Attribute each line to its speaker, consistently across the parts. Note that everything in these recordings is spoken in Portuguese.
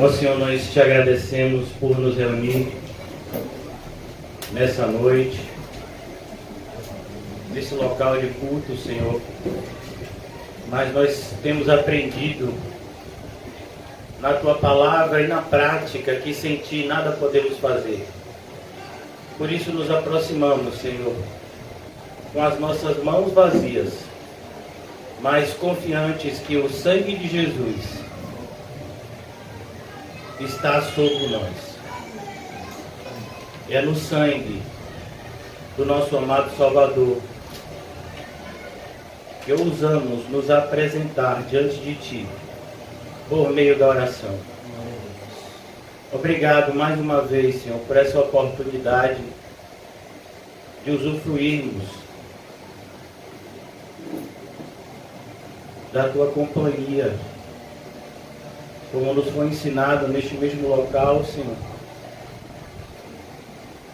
Speaker 1: Ó Senhor, nós te agradecemos por nos reunir nessa noite, nesse local de culto, Senhor. Mas nós temos aprendido na Tua Palavra e na prática que sem Ti nada podemos fazer. Por isso nos aproximamos, Senhor, com as nossas mãos vazias, mas confiantes que o sangue de Jesus está sobre nós. É no sangue do nosso amado Salvador que ousamos nos apresentar diante de Ti por meio da oração. Obrigado mais uma vez, Senhor, por essa oportunidade de usufruirmos da Tua companhia, como nos foi ensinado neste mesmo local, Senhor.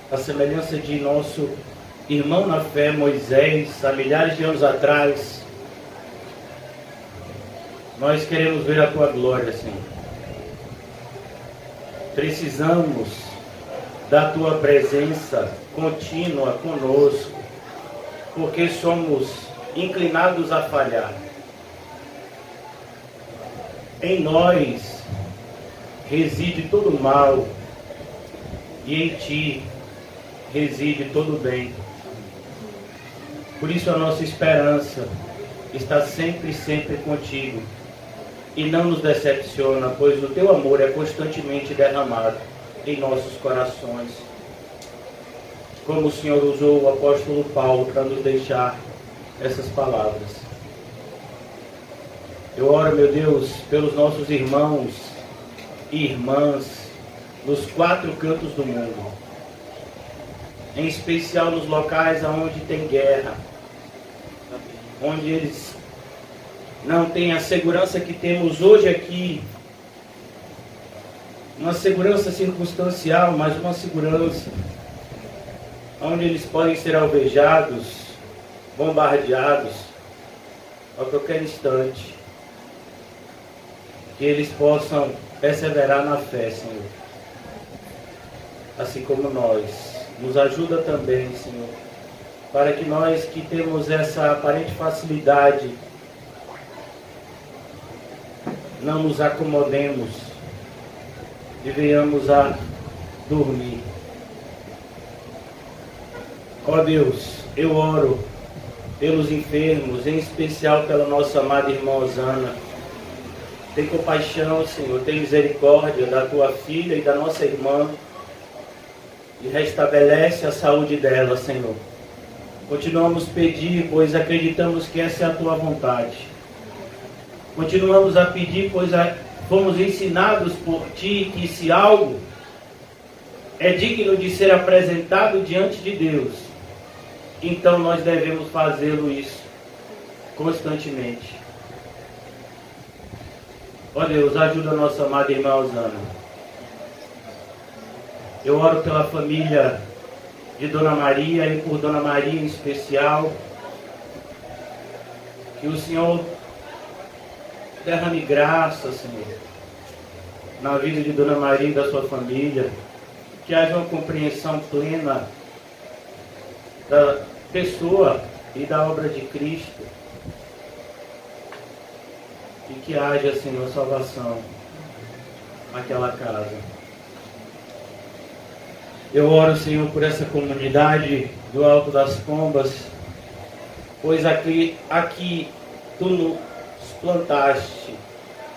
Speaker 1: A semelhança de nosso irmão na fé, Moisés, há milhares de anos atrás, nós queremos ver a Tua glória, Senhor. Precisamos da Tua presença contínua conosco, porque somos inclinados a falhar. Em nós reside todo o mal e em Ti reside todo o bem. Por isso a nossa esperança está sempre, sempre contigo. E não nos decepciona, pois o Teu amor é constantemente derramado em nossos corações. Como o Senhor usou o apóstolo Paulo para nos deixar essas palavras. Eu oro, meu Deus, pelos nossos irmãos e irmãs nos 4 cantos do mundo. Em especial nos locais onde tem guerra, onde eles não têm a segurança que temos hoje aqui, uma segurança circunstancial, mas uma segurança onde eles podem ser alvejados, bombardeados a qualquer instante. Que eles possam perseverar na fé, Senhor, assim como nós. Nos ajuda também, Senhor, para que nós que temos essa aparente facilidade não nos acomodemos e venhamos a dormir. Ó Deus, eu oro pelos enfermos, em especial pela nossa amada irmã Osana. Tem compaixão, Senhor, tem misericórdia da Tua filha e da nossa irmã e restabelece a saúde dela, Senhor. Continuamos a pedir, pois acreditamos que essa é a Tua vontade. Continuamos a pedir, pois fomos ensinados por Ti que se algo é digno de ser apresentado diante de Deus, então nós devemos fazê-lo isso constantemente. Ó Deus, ajuda a nossa amada irmã Osana. Eu oro pela família de Dona Maria e por Dona Maria em especial. Que o Senhor derrame graça, Senhor, na vida de Dona Maria e da sua família. Que haja uma compreensão plena da pessoa e da obra de Cristo. E que haja, Senhor, salvação naquela casa. Eu oro, Senhor, por essa comunidade do Alto das Pombas, pois aqui Tu nos plantaste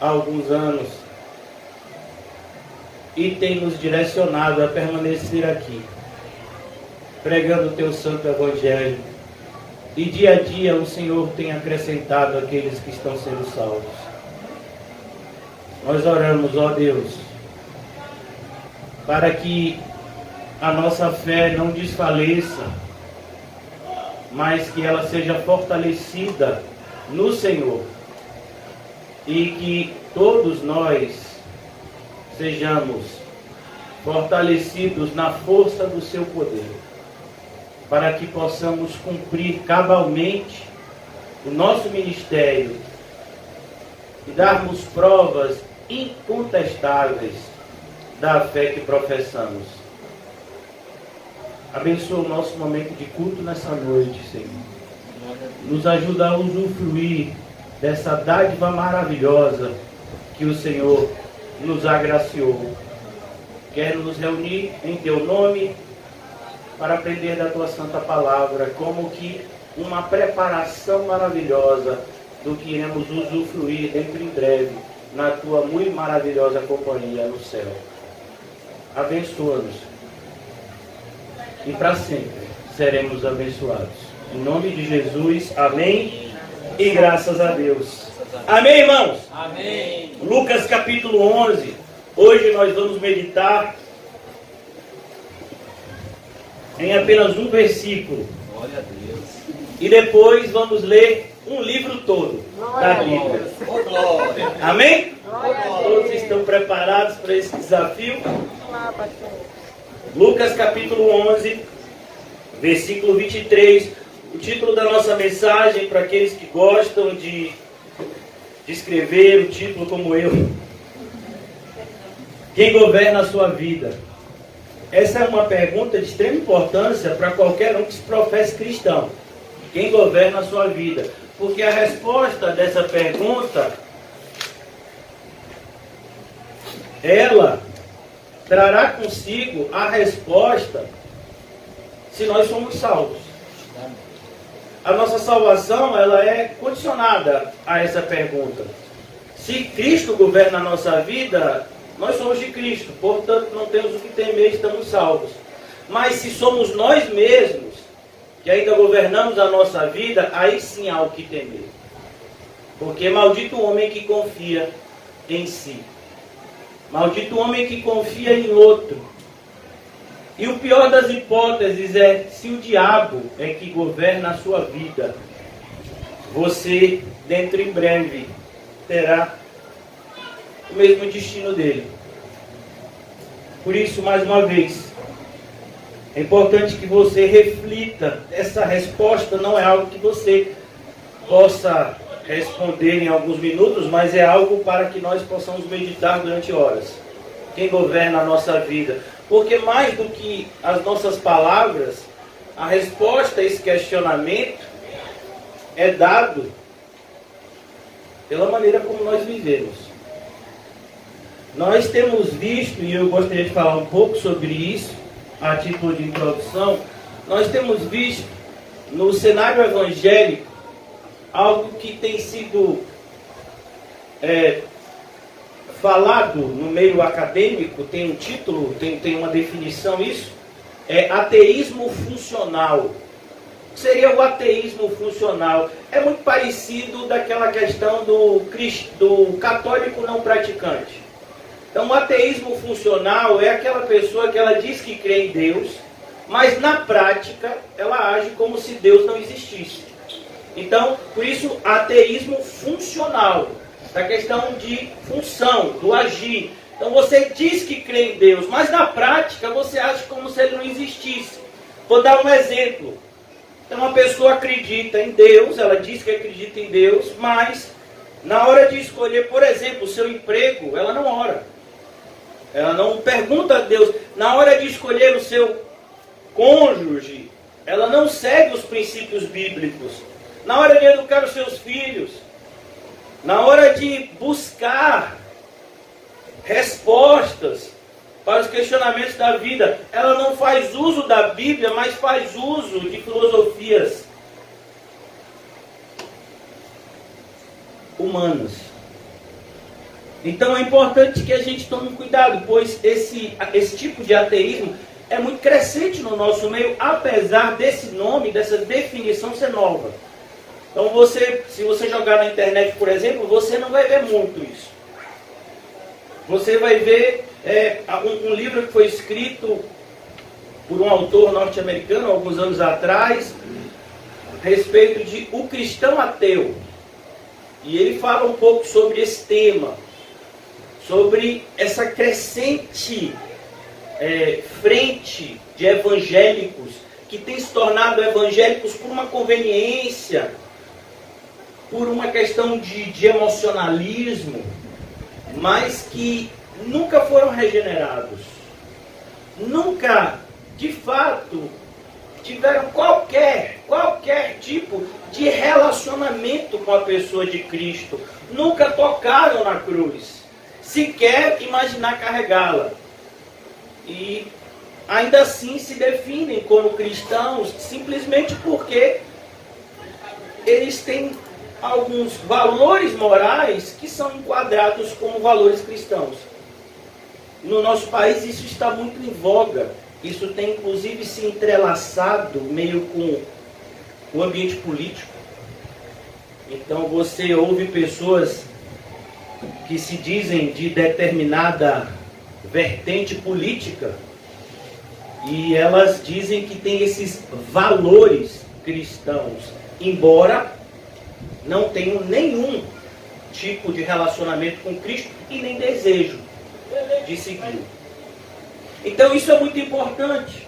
Speaker 1: há alguns anos e tem nos direcionado a permanecer aqui, pregando o Teu santo Evangelho. E dia a dia o Senhor tem acrescentado aqueles que estão sendo salvos. Nós oramos, ó Deus, para que a nossa fé não desfaleça, mas que ela seja fortalecida no Senhor. E que todos nós sejamos fortalecidos na força do Seu poder, para que possamos cumprir cabalmente o nosso ministério e darmos provas incontestáveis da fé que professamos. Abençoa o nosso momento de culto nessa noite, Senhor. Nos ajuda a usufruir dessa dádiva maravilhosa que o Senhor nos agraciou. Quero nos reunir em Teu nome para aprender da Tua Santa Palavra, como que uma preparação maravilhosa do que iremos usufruir dentro em breve, na Tua muito maravilhosa companhia no céu. Abençoa-nos e para sempre seremos abençoados. Em nome de Jesus, amém e graças a Deus. Amém, irmãos?
Speaker 2: Amém.
Speaker 1: Lucas capítulo 11. Hoje nós vamos meditar em apenas um versículo.
Speaker 2: Glória a Deus.
Speaker 1: E depois vamos ler um livro todo da Bíblia.
Speaker 2: Oh, glória.
Speaker 1: Amém?
Speaker 2: Glória.
Speaker 1: Todos estão preparados para esse desafio? Lucas capítulo 11, versículo 23. O título da nossa mensagem, para aqueles que gostam de escrever o título como eu: quem governa a sua vida? Essa é uma pergunta de extrema importância para qualquer um que se professe cristão. Quem governa a sua vida? Porque a resposta dessa pergunta, ela trará consigo a resposta se nós somos salvos. A nossa salvação, ela é condicionada a essa pergunta. Se Cristo governa a nossa vida, nós somos de Cristo, portanto não temos o que temer, estamos salvos. Mas se somos nós mesmos que ainda governamos a nossa vida, aí sim há o que temer. Porque maldito o homem que confia em si. Maldito o homem que confia em outro. E o pior das hipóteses é se o diabo é que governa a sua vida. Você, dentro em breve, terá o mesmo destino dele. Por isso, mais uma vez, é importante que você reflita. Essa resposta não é algo que você possa responder em alguns minutos, mas é algo para que nós possamos meditar durante horas. Quem governa a nossa vida? Porque mais do que as nossas palavras, a resposta a esse questionamento é dado pela maneira como nós vivemos. Nós temos visto, e eu gostaria de falar um pouco sobre isso, a título de introdução, nós temos visto no cenário evangélico algo que tem sido falado no meio acadêmico, tem um título, tem uma definição isso, é ateísmo funcional. O que seria o ateísmo funcional? É muito parecido daquela questão do católico não praticante. Então o ateísmo funcional é aquela pessoa que ela diz que crê em Deus, mas na prática ela age como se Deus não existisse. Então, por isso, ateísmo funcional, da questão de função, do agir. Então você diz que crê em Deus, mas na prática você age como se ele não existisse. Vou dar um exemplo. Então uma pessoa acredita em Deus, ela diz que acredita em Deus, mas na hora de escolher, por exemplo, o seu emprego, ela não ora. Ela não pergunta a Deus. Na hora de escolher o seu cônjuge, ela não segue os princípios bíblicos. Na hora de educar os seus filhos, na hora de buscar respostas para os questionamentos da vida, ela não faz uso da Bíblia, mas faz uso de filosofias humanas. Então é importante que a gente tome cuidado, pois esse tipo de ateísmo é muito crescente no nosso meio, apesar desse nome, dessa definição ser nova. Então se você jogar na internet, por exemplo, você não vai ver muito isso. Você vai ver um livro que foi escrito por um autor norte-americano, alguns anos atrás, a respeito de O Cristão Ateu. E ele fala um pouco sobre esse tema, sobre essa crescente frente de evangélicos que tem se tornado evangélicos por uma conveniência, por uma questão de emocionalismo, mas que nunca foram regenerados, nunca, de fato, tiveram qualquer tipo de relacionamento com a pessoa de Cristo, nunca tocaram na cruz, sequer imaginar carregá-la. E ainda assim se definem como cristãos simplesmente porque eles têm alguns valores morais que são enquadrados como valores cristãos. No nosso país isso está muito em voga. Isso tem inclusive se entrelaçado meio com o ambiente político. Então você ouve pessoas que se dizem de determinada vertente política e elas dizem que tem esses valores cristãos, embora não tenham nenhum tipo de relacionamento com Cristo e nem desejo de segui-lo. Então isso é muito importante,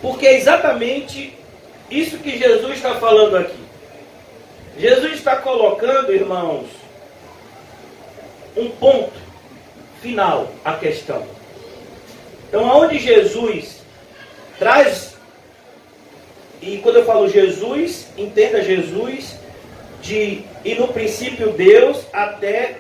Speaker 1: porque é exatamente isso que Jesus está falando aqui. Jesus está colocando, irmãos, um ponto final à questão. Então, aonde Jesus traz, e quando eu falo Jesus, entenda Jesus, e no princípio Deus, até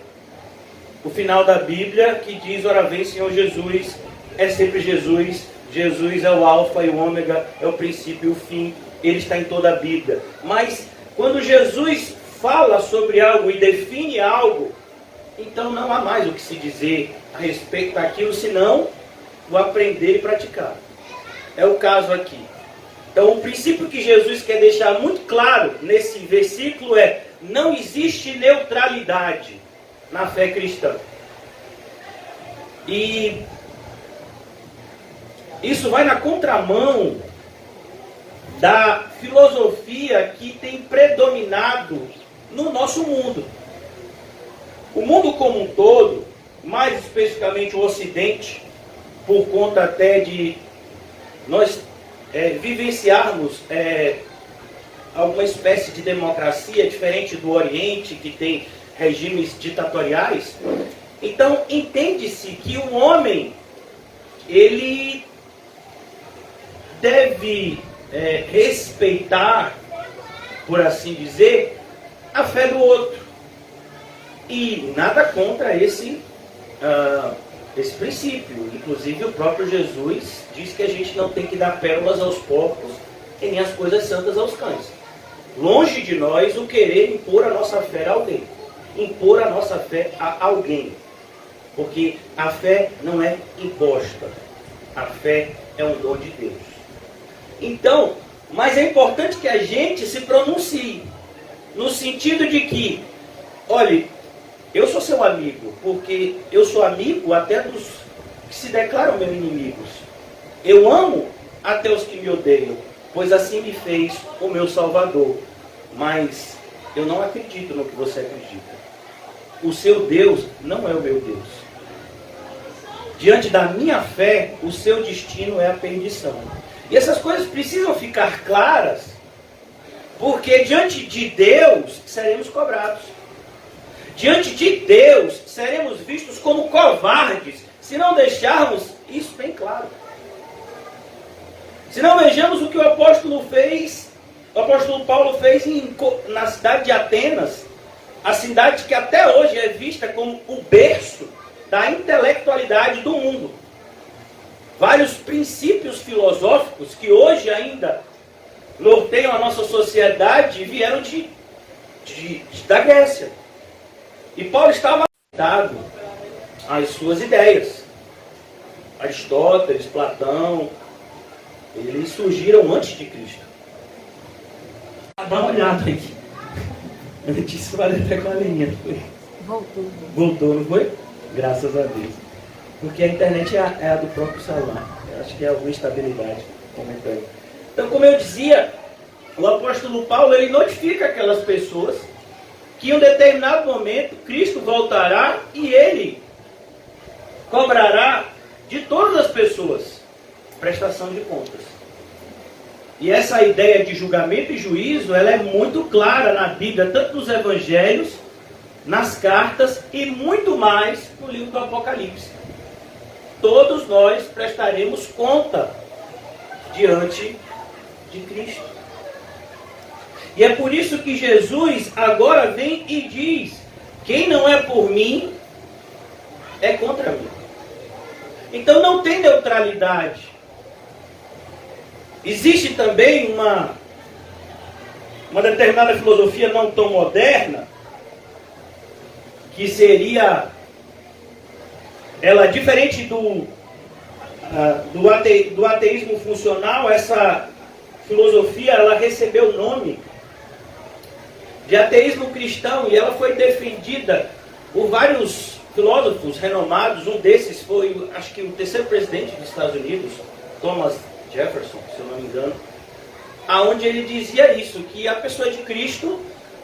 Speaker 1: o final da Bíblia, que diz, ora vem Senhor Jesus, é sempre Jesus, Jesus é o alfa e o ômega, é o princípio e o fim, ele está em toda a Bíblia. Mas, quando Jesus fala sobre algo e define algo, então não há mais o que se dizer a respeito daquilo, senão o aprender e praticar. É o caso aqui. Então o princípio que Jesus quer deixar muito claro nesse versículo é: não existe neutralidade na fé cristã. E isso vai na contramão da filosofia que tem predominado no nosso mundo. O mundo como um todo, mais especificamente o Ocidente, por conta até de nós vivenciarmos alguma espécie de democracia diferente do Oriente, que tem regimes ditatoriais. Então, entende-se que o homem, ele deve respeitar, por assim dizer, a fé do outro. E nada contra esse princípio. Inclusive o próprio Jesus diz que a gente não tem que dar pérolas aos porcos e nem as coisas santas aos cães. Longe de nós o querer impor a nossa fé a alguém. Impor a nossa fé a alguém. Porque a fé não é imposta. A fé é um dom de Deus. Então, mas é importante que a gente se pronuncie. No sentido de que, olhe, eu sou seu amigo, porque eu sou amigo até dos que se declaram meus inimigos. Eu amo até os que me odeiam, pois assim me fez o meu Salvador. Mas eu não acredito no que você acredita. O seu Deus não é o meu Deus. Diante da minha fé, o seu destino é a perdição. E essas coisas precisam ficar claras, porque diante de Deus seremos cobrados. Diante de Deus, seremos vistos como covardes, se não deixarmos isso bem claro. Se não vejamos o que o apóstolo Paulo fez na cidade de Atenas, a cidade que até hoje é vista como o berço da intelectualidade do mundo. Vários princípios filosóficos que hoje ainda norteiam a nossa sociedade vieram da Grécia. E Paulo estava adaptado às suas ideias. Aristóteles, Platão, eles surgiram antes de Cristo. Dá uma olhada aqui. Antes vale até com a linha. Voltou, não foi? Graças a Deus. Porque a internet é a do próprio celular. Eu acho que é alguma instabilidade momentânea. Então, como eu dizia, o apóstolo Paulo, ele notifica aquelas pessoas que em um determinado momento Cristo voltará e ele cobrará de todas as pessoas prestação de contas. E essa ideia de julgamento e juízo, ela é muito clara na Bíblia, tanto nos evangelhos nas cartas e muito mais no livro do Apocalipse. Todos nós prestaremos conta diante de Cristo. E é por isso que Jesus agora vem e diz: quem não é por mim, é contra mim. Então não tem neutralidade. Existe também uma determinada filosofia não tão moderna, que seria, ela diferente do ateísmo funcional. Essa filosofia, ela recebeu o nome de ateísmo cristão, e ela foi defendida por vários filósofos renomados. Um desses foi, acho que o terceiro presidente dos Estados Unidos, Thomas Jefferson, se eu não me engano, aonde ele dizia isso, que a pessoa de Cristo,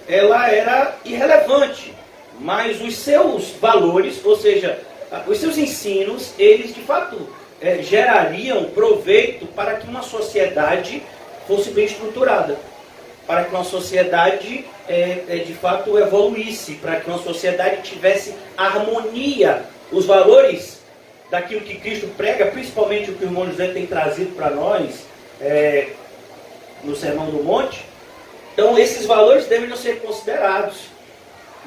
Speaker 1: ela era irrelevante, mas os seus valores, ou seja, os seus ensinos, eles de fato gerariam proveito para que uma sociedade fosse bem estruturada, para que uma sociedade de fato evoluísse, para que uma sociedade tivesse harmonia. Os valores daquilo que Cristo prega, principalmente o que o irmão José tem trazido para nós no Sermão do Monte, então esses valores devem ser considerados.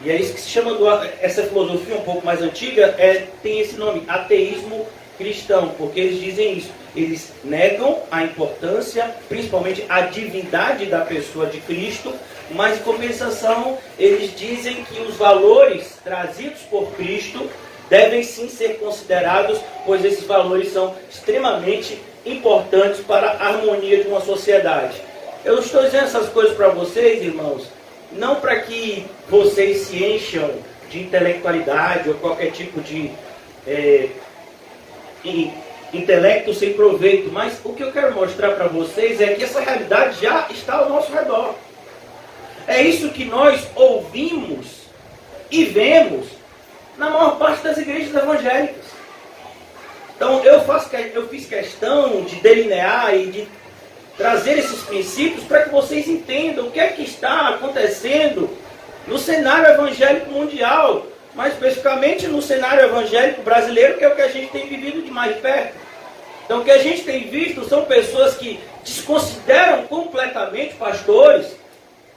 Speaker 1: E é isso que se chama, essa filosofia um pouco mais antiga, tem esse nome, ateísmo cristão, porque eles dizem isso. Eles negam a importância, principalmente a divindade da pessoa de Cristo, mas em compensação eles dizem que os valores trazidos por Cristo devem sim ser considerados, pois esses valores são extremamente importantes para a harmonia de uma sociedade. Eu estou dizendo essas coisas para vocês, irmãos, não para que vocês se encham de intelectualidade ou qualquer tipo de intelecto sem proveito, mas o que eu quero mostrar para vocês é que essa realidade já está ao nosso redor. É isso que nós ouvimos e vemos na maior parte das igrejas evangélicas. Então eu fiz questão de delinear e de trazer esses princípios para que vocês entendam o que é que está acontecendo no cenário evangélico mundial, mais especificamente no cenário evangélico brasileiro, que é o que a gente tem vivido de mais perto. Então o que a gente tem visto são pessoas que desconsideram completamente pastores,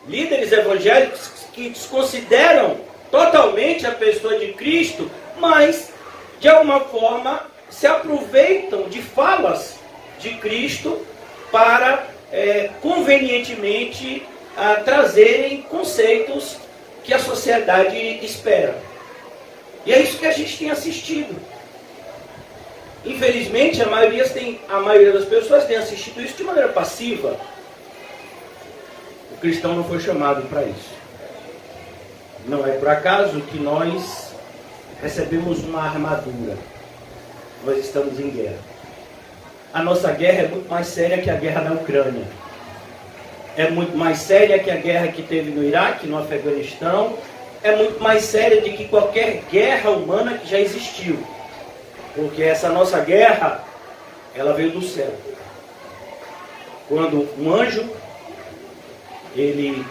Speaker 1: líderes evangélicos, que desconsideram totalmente a pessoa de Cristo, mas de alguma forma se aproveitam de falas de Cristo para convenientemente trazerem conceitos que a sociedade espera. E é isso que a gente tem assistido. Infelizmente, a maioria das pessoas tem assistido isso de maneira passiva. O cristão não foi chamado para isso. Não é por acaso que nós recebemos uma armadura. Nós estamos em guerra. A nossa guerra é muito mais séria que a guerra na Ucrânia. É muito mais séria que a guerra que teve no Iraque, no Afeganistão. É muito mais séria do que qualquer guerra humana que já existiu. Porque essa nossa guerra, ela veio do céu. Quando um anjo, ele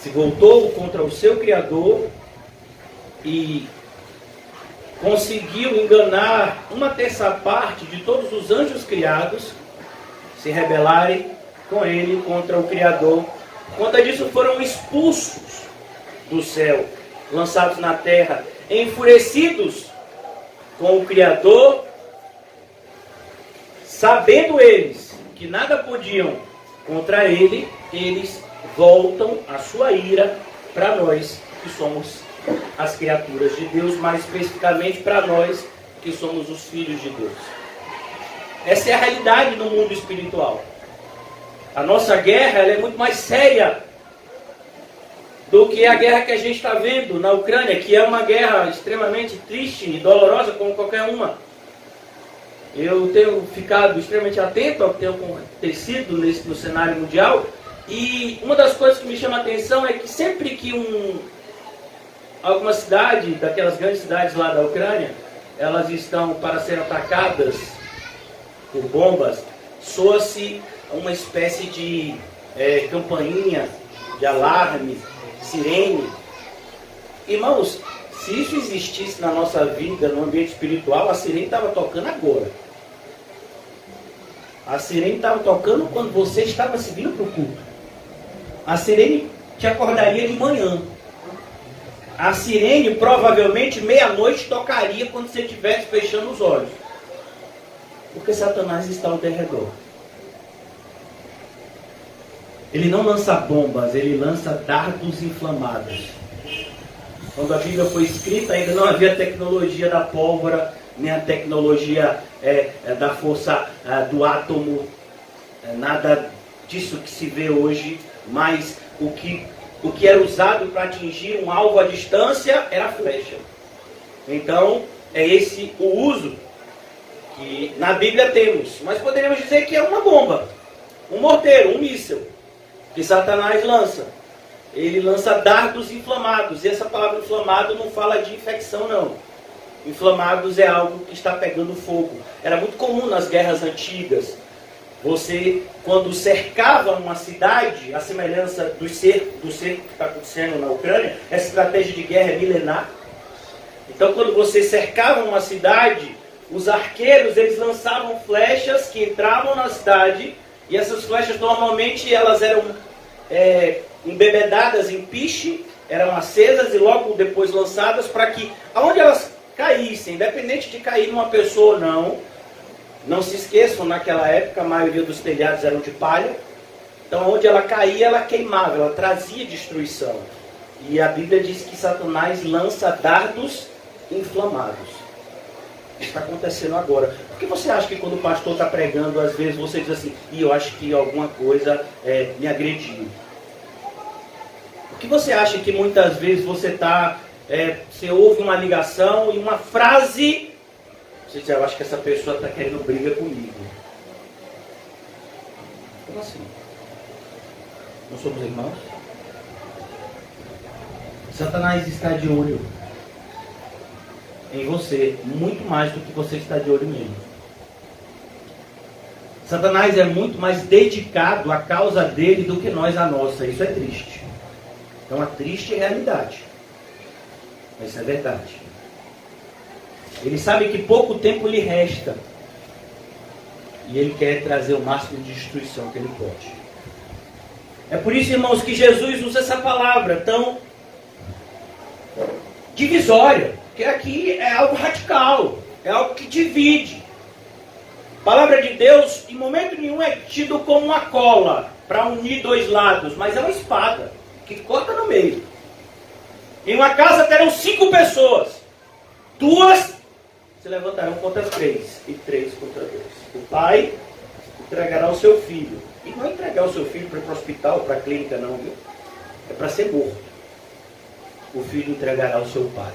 Speaker 1: se voltou contra o seu Criador e conseguiu enganar uma terça parte de todos os anjos criados, se rebelarem com ele contra o Criador. Por conta disso foram expulsos do céu, lançados na terra, enfurecidos com o Criador, sabendo eles que nada podiam contra ele, eles voltam a sua ira para nós que somos as criaturas de Deus, mais especificamente para nós que somos os filhos de Deus. Essa é a realidade no mundo espiritual. A nossa guerra, ela é muito mais séria do que a guerra que a gente está vendo na Ucrânia, que é uma guerra extremamente triste e dolorosa como qualquer uma. Eu tenho ficado extremamente atento ao que tem acontecido no cenário mundial, e uma das coisas que me chama a atenção é que sempre que alguma cidade, daquelas grandes cidades lá da Ucrânia, elas estão para ser atacadas por bombas, soa-se uma espécie de campainha, de alarme, sirene. Irmãos, se isso existisse na nossa vida, no ambiente espiritual, a sirene estava tocando agora. A sirene estava tocando quando você estava se vindo para o culto. A sirene te acordaria de manhã. A sirene provavelmente meia-noite tocaria quando você estivesse fechando os olhos. Porque Satanás está ao derredor. Ele não lança bombas, ele lança dardos inflamados. Quando a Bíblia foi escrita, ainda não havia tecnologia da pólvora, nem a tecnologia da força do átomo, nada disso que se vê hoje, mas o que era usado para atingir um alvo à distância era a flecha. Então, é esse o uso que na Bíblia temos. Mas poderíamos dizer que é uma bomba, um morteiro, um míssil, que Satanás lança. Ele lança dardos inflamados. E essa palavra inflamado não fala de infecção, não. Inflamados é algo que está pegando fogo. Era muito comum nas guerras antigas. Você, quando cercava uma cidade, a semelhança do cerco que está acontecendo na Ucrânia, essa estratégia de guerra é milenar. Então, quando você cercava uma cidade, os arqueiros, eles lançavam flechas que entravam na cidade, e essas flechas, normalmente, elas eram embebedadas em piche, eram acesas e logo depois lançadas para que, aonde elas caíssem, independente de cair numa pessoa ou não se esqueçam, naquela época a maioria dos telhados eram de palha, então onde ela caía, ela queimava, ela trazia destruição. E a Bíblia diz que Satanás lança dardos inflamados. Isso está acontecendo agora. Por que você acha que quando o pastor está pregando, às vezes você diz assim, eu acho que alguma coisa me agrediu? Por que você acha que muitas vezes você ouve uma ligação e uma frase, você diz, eu acho que essa pessoa está querendo briga comigo? Como assim? Não somos irmãos? Satanás está de olho em você, muito mais do que você está de olho nele. Satanás é muito mais dedicado à causa dele do que nós à nossa. Isso é triste. É uma triste realidade. Mas isso é verdade. Ele sabe que pouco tempo lhe resta. E ele quer trazer o máximo de destruição que ele pode. É por isso, irmãos, que Jesus usa essa palavra tão divisória. Porque aqui é algo radical. É algo que divide. A palavra de Deus, em momento nenhum, é tido como uma cola para unir dois lados. Mas é uma espada que corta no meio. Em uma casa terão 5 pessoas. 2 se levantarão contra 3 e 3 contra 2. O pai entregará o seu filho. E não é entregar o seu filho para ir para o hospital, para a clínica, não, viu? É para ser morto. O filho entregará o seu pai.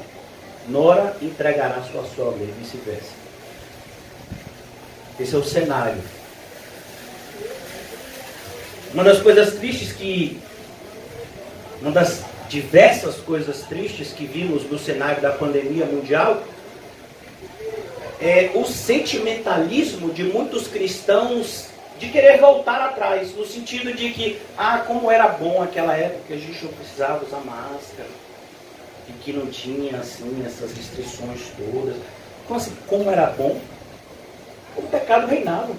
Speaker 1: Nora entregará a sua sogra e vice-versa. Esse é o cenário. Uma das coisas tristes uma das diversas coisas tristes que vimos no cenário da pandemia mundial é o sentimentalismo de muitos cristãos de querer voltar atrás, no sentido de que, como era bom aquela época que a gente não precisava usar máscara, e que não tinha assim essas restrições todas. Então, assim, como era bom, o pecado reinava.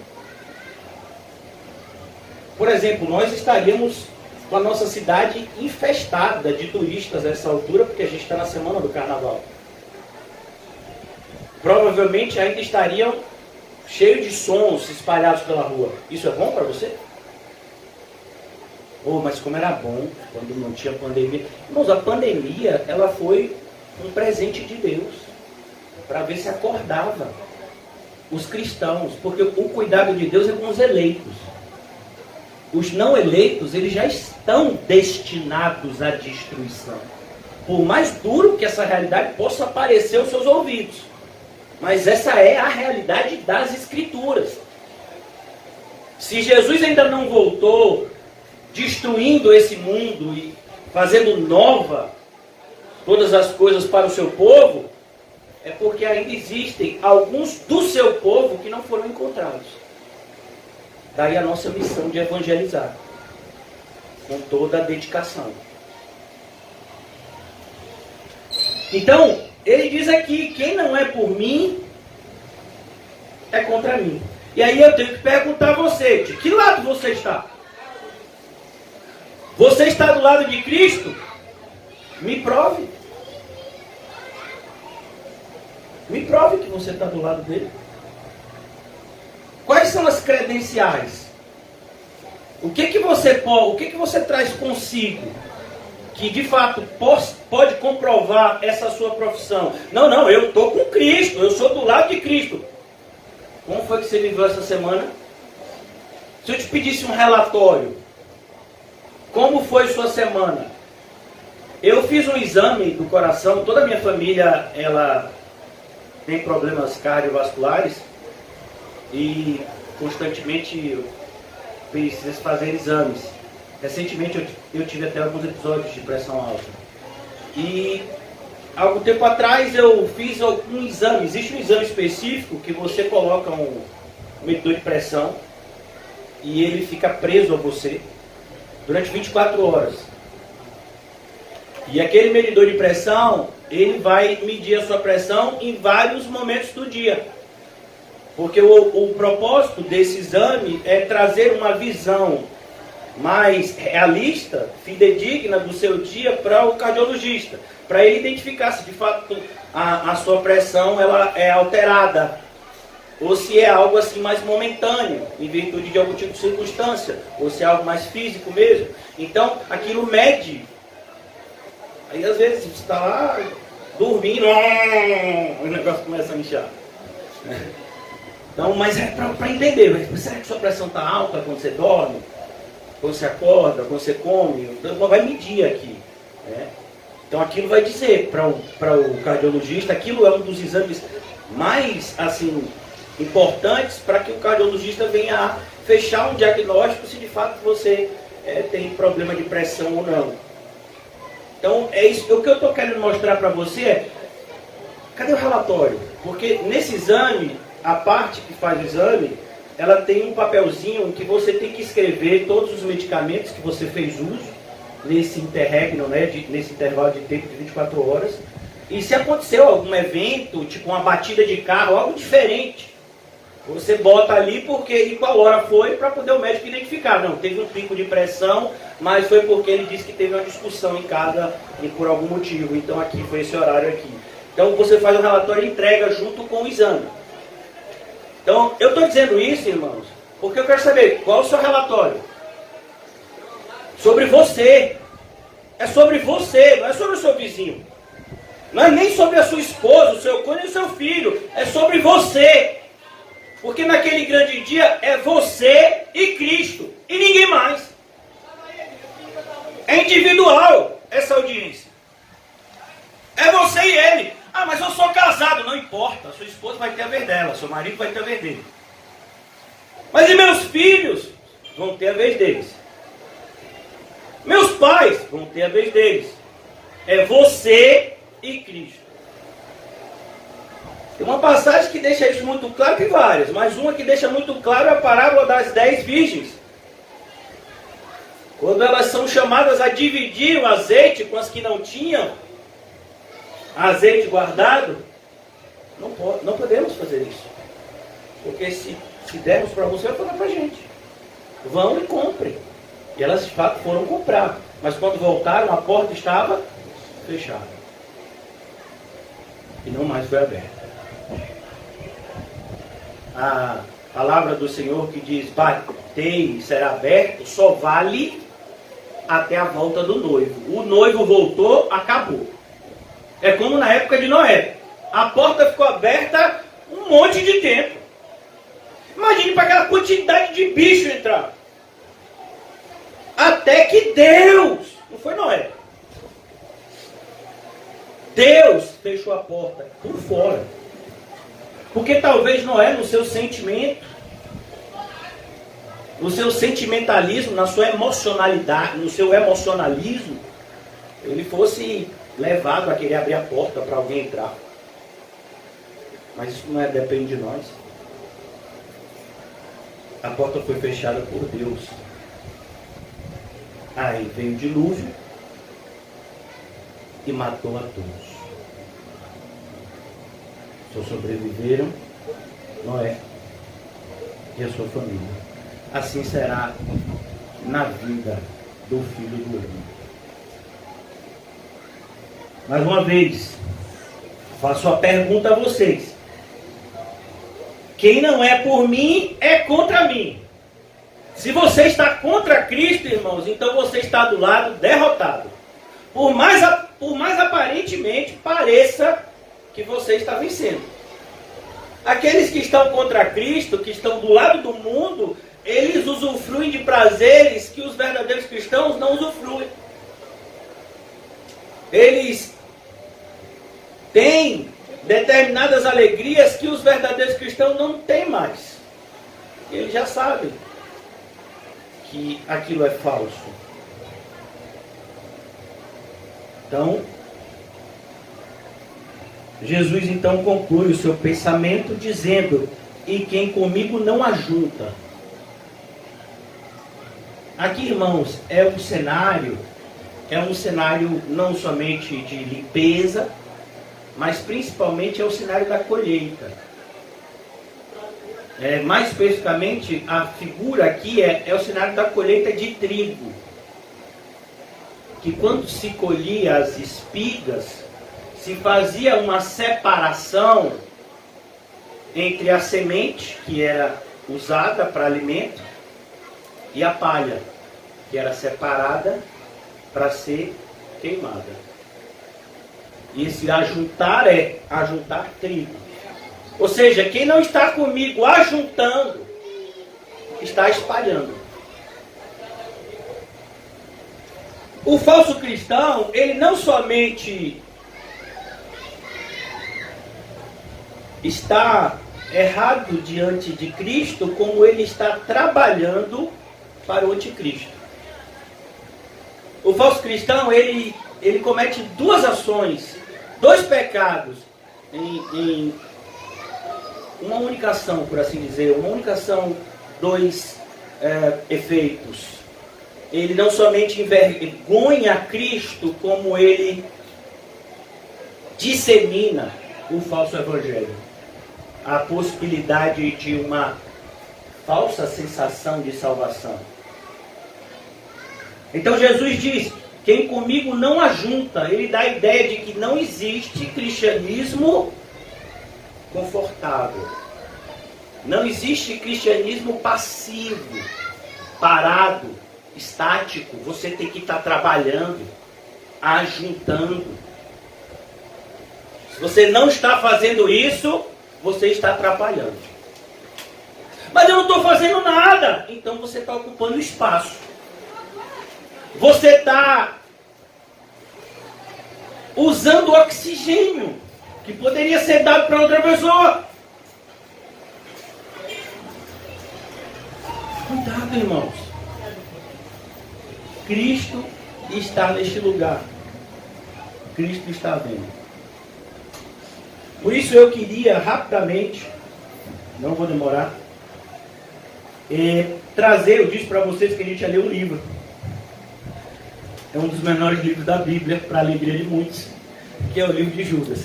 Speaker 1: Por exemplo, nós estaríamos com a nossa cidade infestada de turistas nessa altura, porque a gente está na semana do carnaval. Provavelmente ainda estariam cheios de sons espalhados pela rua. Isso é bom para você? Mas como era bom quando não tinha pandemia. Irmãos, a pandemia, ela foi um presente de Deus para ver se acordava os cristãos, porque o cuidado de Deus é com os eleitos. Os não eleitos, eles já estão destinados à destruição. Por mais duro que essa realidade possa parecer aos seus ouvidos. Mas essa é a realidade das Escrituras. Se Jesus ainda não voltou destruindo esse mundo e fazendo nova todas as coisas para o seu povo, é porque ainda existem alguns do seu povo que não foram encontrados. Daí a nossa missão de evangelizar, com toda a dedicação. Então, ele diz aqui, quem não é por mim, é contra mim. E aí eu tenho que perguntar a você, de que lado você está? Você está do lado de Cristo? Me prove. Me prove que você está do lado dele. Quais são as credenciais? O que você traz consigo que de fato pode comprovar essa sua profissão? Não, eu estou com Cristo, eu sou do lado de Cristo. Como foi que você viveu essa semana? Se eu te pedisse um relatório, como foi sua semana? Eu fiz um exame do coração, toda a minha família ela tem problemas cardiovasculares e constantemente precisa fazer exames. Recentemente eu tive até alguns episódios de pressão alta. E algum tempo atrás eu fiz um exame. Existe um exame específico que você coloca um medidor de pressão e ele fica preso a você durante 24 horas. E aquele medidor de pressão, ele vai medir a sua pressão em vários momentos do dia. Porque o propósito desse exame é trazer uma visão mais realista, fidedigna do seu dia para o cardiologista, para ele identificar se de fato a sua pressão ela é alterada, ou se é algo assim mais momentâneo, em virtude de algum tipo de circunstância, ou se é algo mais físico mesmo. Então aquilo mede. Aí às vezes você está lá dormindo, o negócio começa a inchar. Então, mas é para entender, mas será que sua pressão está alta quando você dorme? Quando você acorda, quando você come? Então, vai medir aqui. Né? Então aquilo vai dizer para o cardiologista, aquilo é um dos exames mais assim, importantes para que o cardiologista venha a fechar um diagnóstico se de fato você tem problema de pressão ou não. Então é isso, o que eu estou querendo mostrar para você é, cadê o relatório? Porque nesse exame, a parte que faz o exame, ela tem um papelzinho em que você tem que escrever todos os medicamentos que você fez uso nesse interregno, né, nesse intervalo de tempo de 24 horas. E se aconteceu algum evento, tipo uma batida de carro, algo diferente, você bota ali e qual hora foi para poder o médico identificar. Não, teve um pico de pressão, mas foi porque ele disse que teve uma discussão em casa e por algum motivo. Então aqui foi esse horário aqui. Então você faz o relatório e entrega junto com o exame. Então, eu estou dizendo isso, irmãos, porque eu quero saber qual é o seu relatório. Sobre você. É sobre você, não é sobre o seu vizinho. Não é nem sobre a sua esposa, o seu cônjuge e o seu filho. É sobre você. Porque naquele grande dia é você e Cristo. E ninguém mais. É individual essa audiência. É você e ele. Ah, mas eu sou casado. Não importa. A sua esposa vai ter a vez dela. Seu marido vai ter a vez dele. Mas e meus filhos? Vão ter a vez deles. Meus pais vão ter a vez deles. É você e Cristo. Tem uma passagem que deixa isso muito claro, tem várias. Mas uma que deixa muito claro é a parábola das 10 virgens. Quando elas são chamadas a dividir o azeite com as que não tinham azeite guardado, não podemos fazer isso. Porque se dermos para você, vai falar para a gente. Vão e comprem. E elas de fato foram comprar. Mas quando voltaram, a porta estava fechada. E não mais foi aberta. A palavra do Senhor que diz, batei e será aberto, só vale até a volta do noivo. O noivo voltou, acabou. É como na época de Noé. A porta ficou aberta um monte de tempo. Imagine para aquela quantidade de bicho entrar. Até que Deus, não foi Noé, Deus fechou a porta por fora. Porque talvez Noé, no seu sentimento, no seu sentimentalismo, na sua emocionalidade, no seu emocionalismo, ele fosse levado a querer abrir a porta para alguém entrar. Mas isso não depende de nós. A porta foi fechada por Deus. Aí veio o dilúvio e matou a todos. Só sobreviveram Noé e a sua família. Assim será na vida do Filho do Homem. Mais uma vez, faço a pergunta a vocês. Quem não é por mim, é contra mim. Se você está contra Cristo, irmãos, então você está do lado derrotado. Por mais aparentemente pareça que você está vencendo. Aqueles que estão contra Cristo, que estão do lado do mundo, eles usufruem de prazeres que os verdadeiros cristãos não usufruem. Eles têm determinadas alegrias que os verdadeiros cristãos não têm mais. Eles já sabem que aquilo é falso. Então, Jesus então conclui o seu pensamento dizendo: e quem comigo não ajunta. Aqui, irmãos, é um cenário não somente de limpeza, mas principalmente é o cenário da colheita. Mais especificamente, a figura aqui é o cenário da colheita de trigo. Que quando se colhia as espigas, se fazia uma separação entre a semente, que era usada para alimento, e a palha, que era separada para ser queimada. E esse ajuntar é ajuntar trigo. Ou seja, quem não está comigo ajuntando, está espalhando. O falso cristão, ele não somente está errado diante de Cristo, como ele está trabalhando para o anticristo. O falso cristão, ele comete duas ações, dois pecados em uma única ação, por assim dizer, uma única ação, dois efeitos. Ele não somente envergonha Cristo, como ele dissemina o falso evangelho. A possibilidade de uma falsa sensação de salvação. Então Jesus diz: quem comigo não ajunta. Ele dá a ideia de que não existe cristianismo confortável. Não existe cristianismo passivo, parado, estático. Você tem que estar trabalhando, ajuntando. Se você não está fazendo isso, você está atrapalhando. Mas eu não estou fazendo nada. Então você está ocupando espaço. Você está usando oxigênio que poderia ser dado para outra pessoa. Cuidado, irmãos. Cristo está neste lugar. Cristo está vendo. Por isso eu queria rapidamente, não vou demorar, trazer, eu disse para vocês que a gente ia ler um livro. É um dos menores livros da Bíblia, para a alegria de muitos, que é o livro de Judas.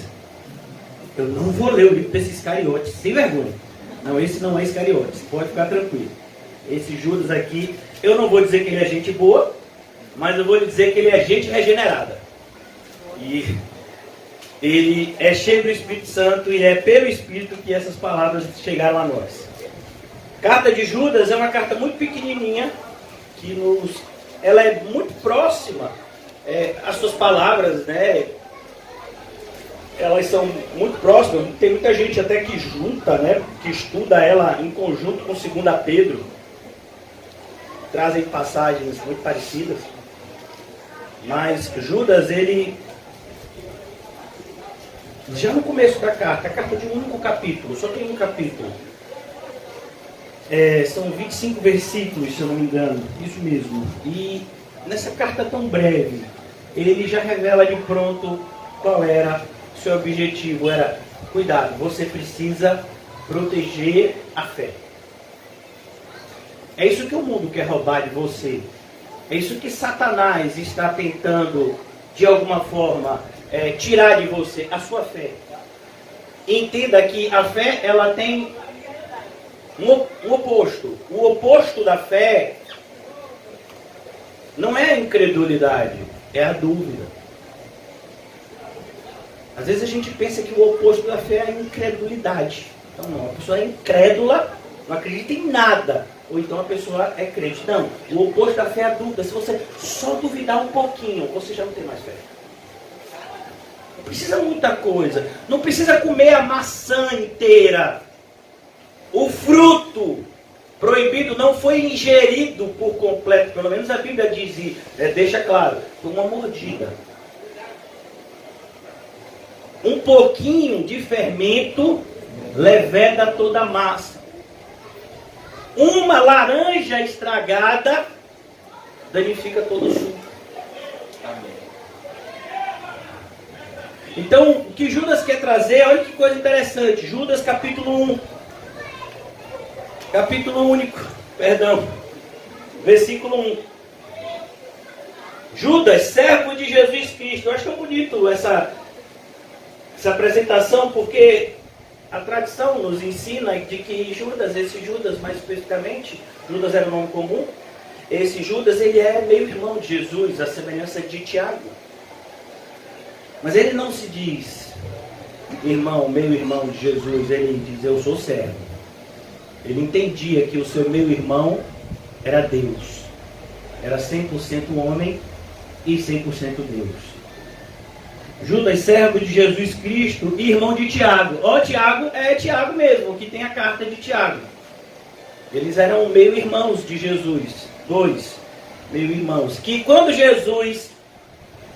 Speaker 1: Eu não vou ler o livro desse Iscariotes, sem vergonha. Não, esse não é Iscariotes, pode ficar tranquilo. Esse Judas aqui, eu não vou dizer que ele é gente boa, mas eu vou lhe dizer que ele é gente regenerada. E ele é cheio do Espírito Santo e é pelo Espírito que essas palavras chegaram a nós. Carta de Judas é uma carta muito pequenininha, ela é muito próxima, as suas palavras, né? Elas são muito próximas. Tem muita gente até que junta, né? Que estuda ela em conjunto com 2 Pedro. Trazem passagens muito parecidas. Mas Judas, ele... já no começo da carta, a carta de um único capítulo, só tem um capítulo. São 25 versículos, se eu não me engano, isso mesmo. E nessa carta tão breve, ele já revela de pronto qual era o seu objetivo. Era: cuidado, você precisa proteger a fé. É isso que o mundo quer roubar de você. É isso que Satanás está tentando, de alguma forma, tirar de você, a sua fé. entenda que a fé, ela tem um oposto. O oposto da fé não é a incredulidade, é a dúvida. Às vezes a gente pensa que o oposto da fé é a incredulidade. Então não, a pessoa é incrédula, não acredita em nada. Ou então a pessoa é crente. Não, o oposto da fé é a dúvida. Se você só duvidar um pouquinho, você já não tem mais fé. Não precisa muita coisa. Não precisa comer a maçã inteira. O fruto proibido não foi ingerido por completo. Pelo menos a Bíblia diz, deixa claro, foi uma mordida. Um pouquinho de fermento leveda toda a massa. Uma laranja estragada danifica todo o suco. Então, o que Judas quer trazer, olha que coisa interessante. Judas capítulo 1. Capítulo único, versículo 1. Judas, servo de Jesus Cristo. Eu acho tão bonito essa apresentação, porque a tradição nos ensina de que Judas, esse Judas mais especificamente, Judas era um nome comum, esse Judas ele é meio irmão de Jesus, a semelhança de Tiago. Mas ele não se diz irmão, meu irmão de Jesus, ele diz eu sou servo. Ele entendia que o seu meu irmão era Deus, era 100% homem e 100% Deus. Judas, servo de Jesus Cristo e irmão de Tiago. Tiago é Tiago mesmo, que tem a carta de Tiago. Eles eram meio-irmãos de Jesus. 2 meio-irmãos. Que quando Jesus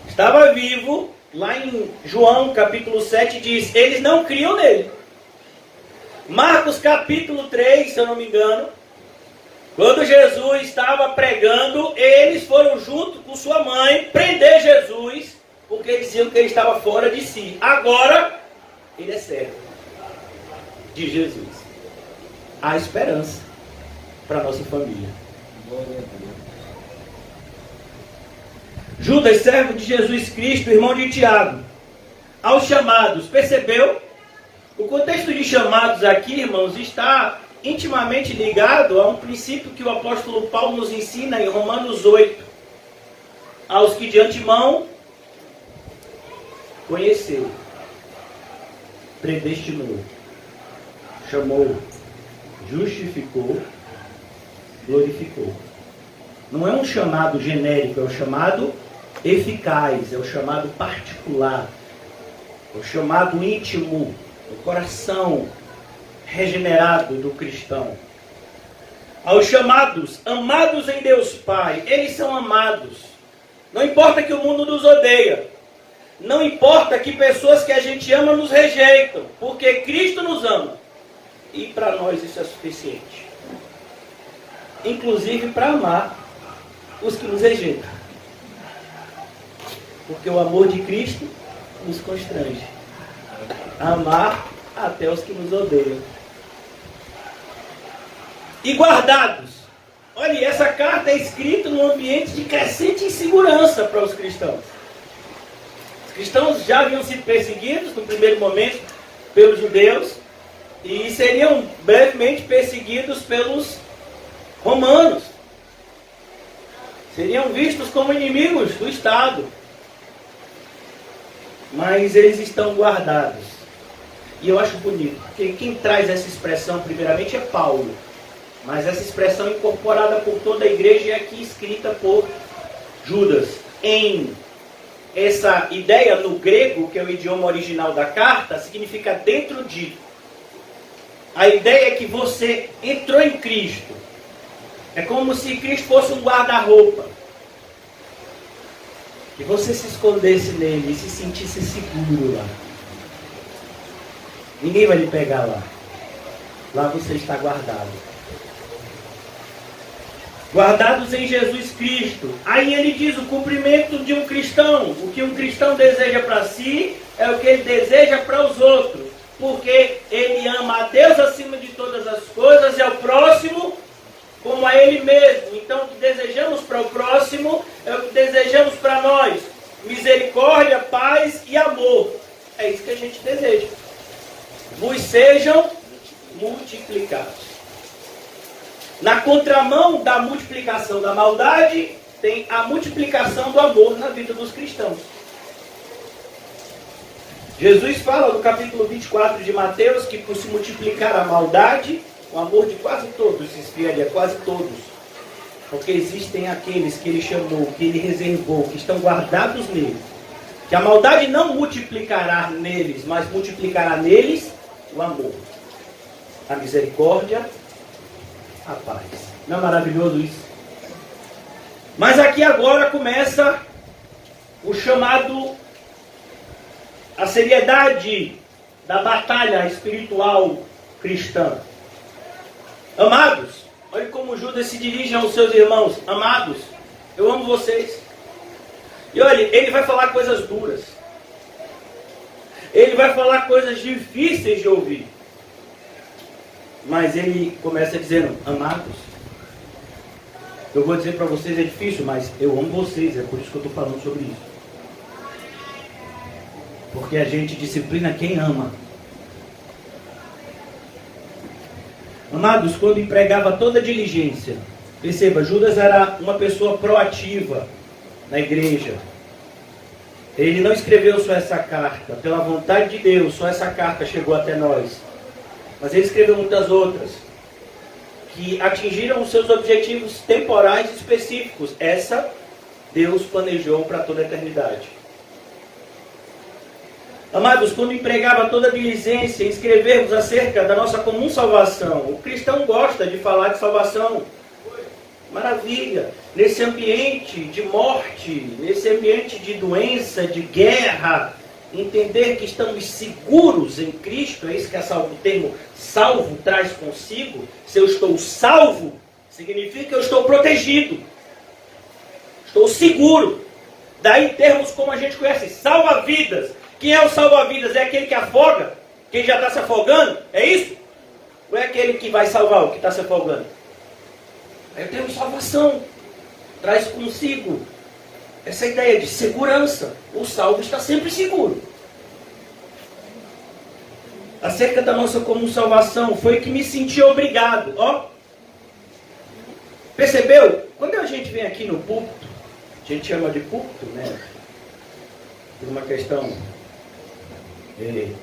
Speaker 1: estava vivo, lá em João capítulo 7 diz, eles não criam nele. Marcos capítulo 3, se eu não me engano, quando Jesus estava pregando, eles foram junto com sua mãe prender Jesus, porque eles diziam que ele estava fora de si. Agora, ele é servo de Jesus. Há esperança para a nossa família. Judas, servo de Jesus Cristo, irmão de Tiago. Aos chamados, percebeu? O contexto de chamados aqui, irmãos, está intimamente ligado a um princípio que o apóstolo Paulo nos ensina em Romanos 8. Aos que de antemão conheceu, predestinou, chamou, justificou, glorificou. Não é um chamado genérico, é o chamado eficaz, é o chamado particular, é o chamado íntimo, o coração regenerado do cristão. Aos chamados, amados em Deus Pai, eles são amados. Não importa que o mundo nos odeia. Não importa que pessoas que a gente ama nos rejeitam, porque Cristo nos ama. E para nós isso é suficiente. Inclusive para amar os que nos rejeitam. Porque o amor de Cristo nos constrange a amar até os que nos odeiam. E guardados. Olha, essa carta é escrita num ambiente de crescente insegurança para os cristãos. Os cristãos já haviam sido perseguidos no primeiro momento pelos judeus e seriam brevemente perseguidos pelos romanos. Seriam vistos como inimigos do Estado. Mas eles estão guardados. E eu acho bonito, porque quem traz essa expressão primeiramente é Paulo. Mas essa expressão incorporada por toda a igreja é aqui escrita por Judas. Em essa ideia no grego, que é o idioma original da carta, significa dentro de. A ideia é que você entrou em Cristo. É como se Cristo fosse um guarda-roupa. E você se escondesse nele e se sentisse seguro lá. Ninguém vai lhe pegar lá. Lá você está guardado. Guardados em Jesus Cristo. Aí ele diz o cumprimento de um cristão. O que um cristão deseja para si é o que ele deseja para os outros. Porque ele ama a Deus acima de todas as coisas e ao próximo como a ele mesmo. Então o que desejamos para o próximo é o que desejamos para nós. Misericórdia, paz e amor. É isso que a gente deseja. vos sejam multiplicados. Na contramão da multiplicação da maldade, tem a multiplicação do amor na vida dos cristãos. Jesus fala no capítulo 24 de Mateus que por se multiplicar a maldade, o amor de quase todos se esfriaria, quase todos. Porque existem aqueles que ele chamou, que ele reservou, que estão guardados nele. Que a maldade não multiplicará neles, mas multiplicará neles o amor, a misericórdia, a paz. Não é maravilhoso isso? Mas aqui agora começa o chamado, a seriedade da batalha espiritual cristã. Amados, olha como Judas se dirige aos seus irmãos. Amados, eu amo vocês. E olha, ele vai falar coisas duras. Ele vai falar coisas difíceis de ouvir. Mas ele começa dizendo, amados, eu vou dizer para vocês, é difícil, mas eu amo vocês, é por isso que eu estou falando sobre isso. Porque a gente disciplina quem ama. Amados, quando empregava toda a diligência, perceba, Judas era uma pessoa proativa na igreja. Ele não escreveu só essa carta, pela vontade de Deus, só essa carta chegou até nós. Mas ele escreveu muitas outras, que atingiram os seus objetivos temporais específicos. Essa, Deus planejou para toda a eternidade. Amados, quando empregava toda a diligência em escrevermos acerca da nossa comum salvação, o cristão gosta de falar de salvação. Maravilha! Nesse ambiente de morte, nesse ambiente de doença, de guerra, entender que estamos seguros em Cristo, é isso que o termo salvo traz consigo. Se eu estou salvo, significa que eu estou protegido, estou seguro. Daí termos como a gente conhece, salva-vidas. Quem é o salva-vidas? É aquele que afoga? Quem já está se afogando? É isso? Ou é aquele que vai salvar o que está se afogando? Aí eu tenho salvação. Traz consigo essa ideia de segurança. O salvo está sempre seguro. Acerca da nossa comum salvação, foi que me senti obrigado. Ó, percebeu? Quando a gente vem aqui no púlpito, a gente chama de púlpito, né? Por uma questão de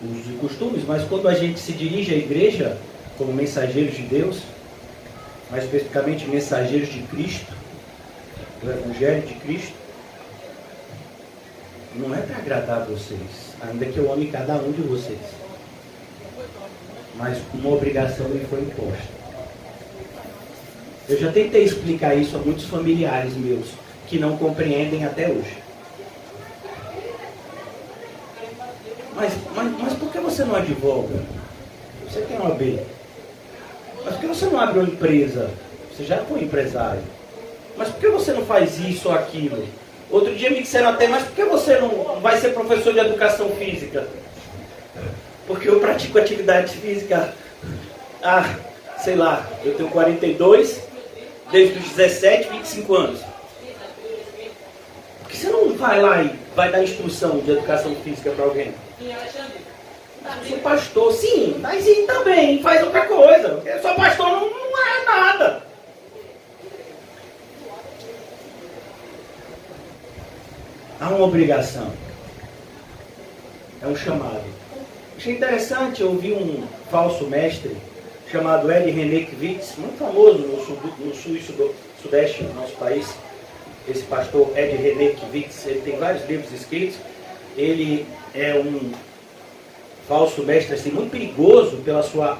Speaker 1: usos e costumes, mas quando a gente se dirige à igreja como mensageiros de Deus, mais especificamente mensageiros de Cristo, do Evangelho de Cristo, não é para agradar vocês, ainda que eu ame cada um de vocês, mas uma obrigação me foi imposta. Eu já tentei explicar isso a muitos familiares meus, que não compreendem até hoje. Mas por que você não advoga? Você tem uma OAB. Mas por que você não abre uma empresa? Você já foi empresário. Mas por que você não faz isso ou aquilo? Outro dia me disseram até, mas por que você não vai ser professor de educação física? Porque eu pratico atividade física sei lá, eu tenho 42, desde os 17, 25 anos. Por que você não vai lá e vai dar instrução de educação física para alguém? Eu sou pastor, sim, mas e também faz outra coisa. Eu sou pastor, não é nada. Há uma obrigação. É um chamado. Achei interessante, eu ouvi um falso mestre chamado Ed Renekiewicz, muito famoso no sul e sudeste do nosso país. Esse pastor Ed Renekiewicz, ele tem vários livros escritos. Ele é um falso mestre assim, muito perigoso pela sua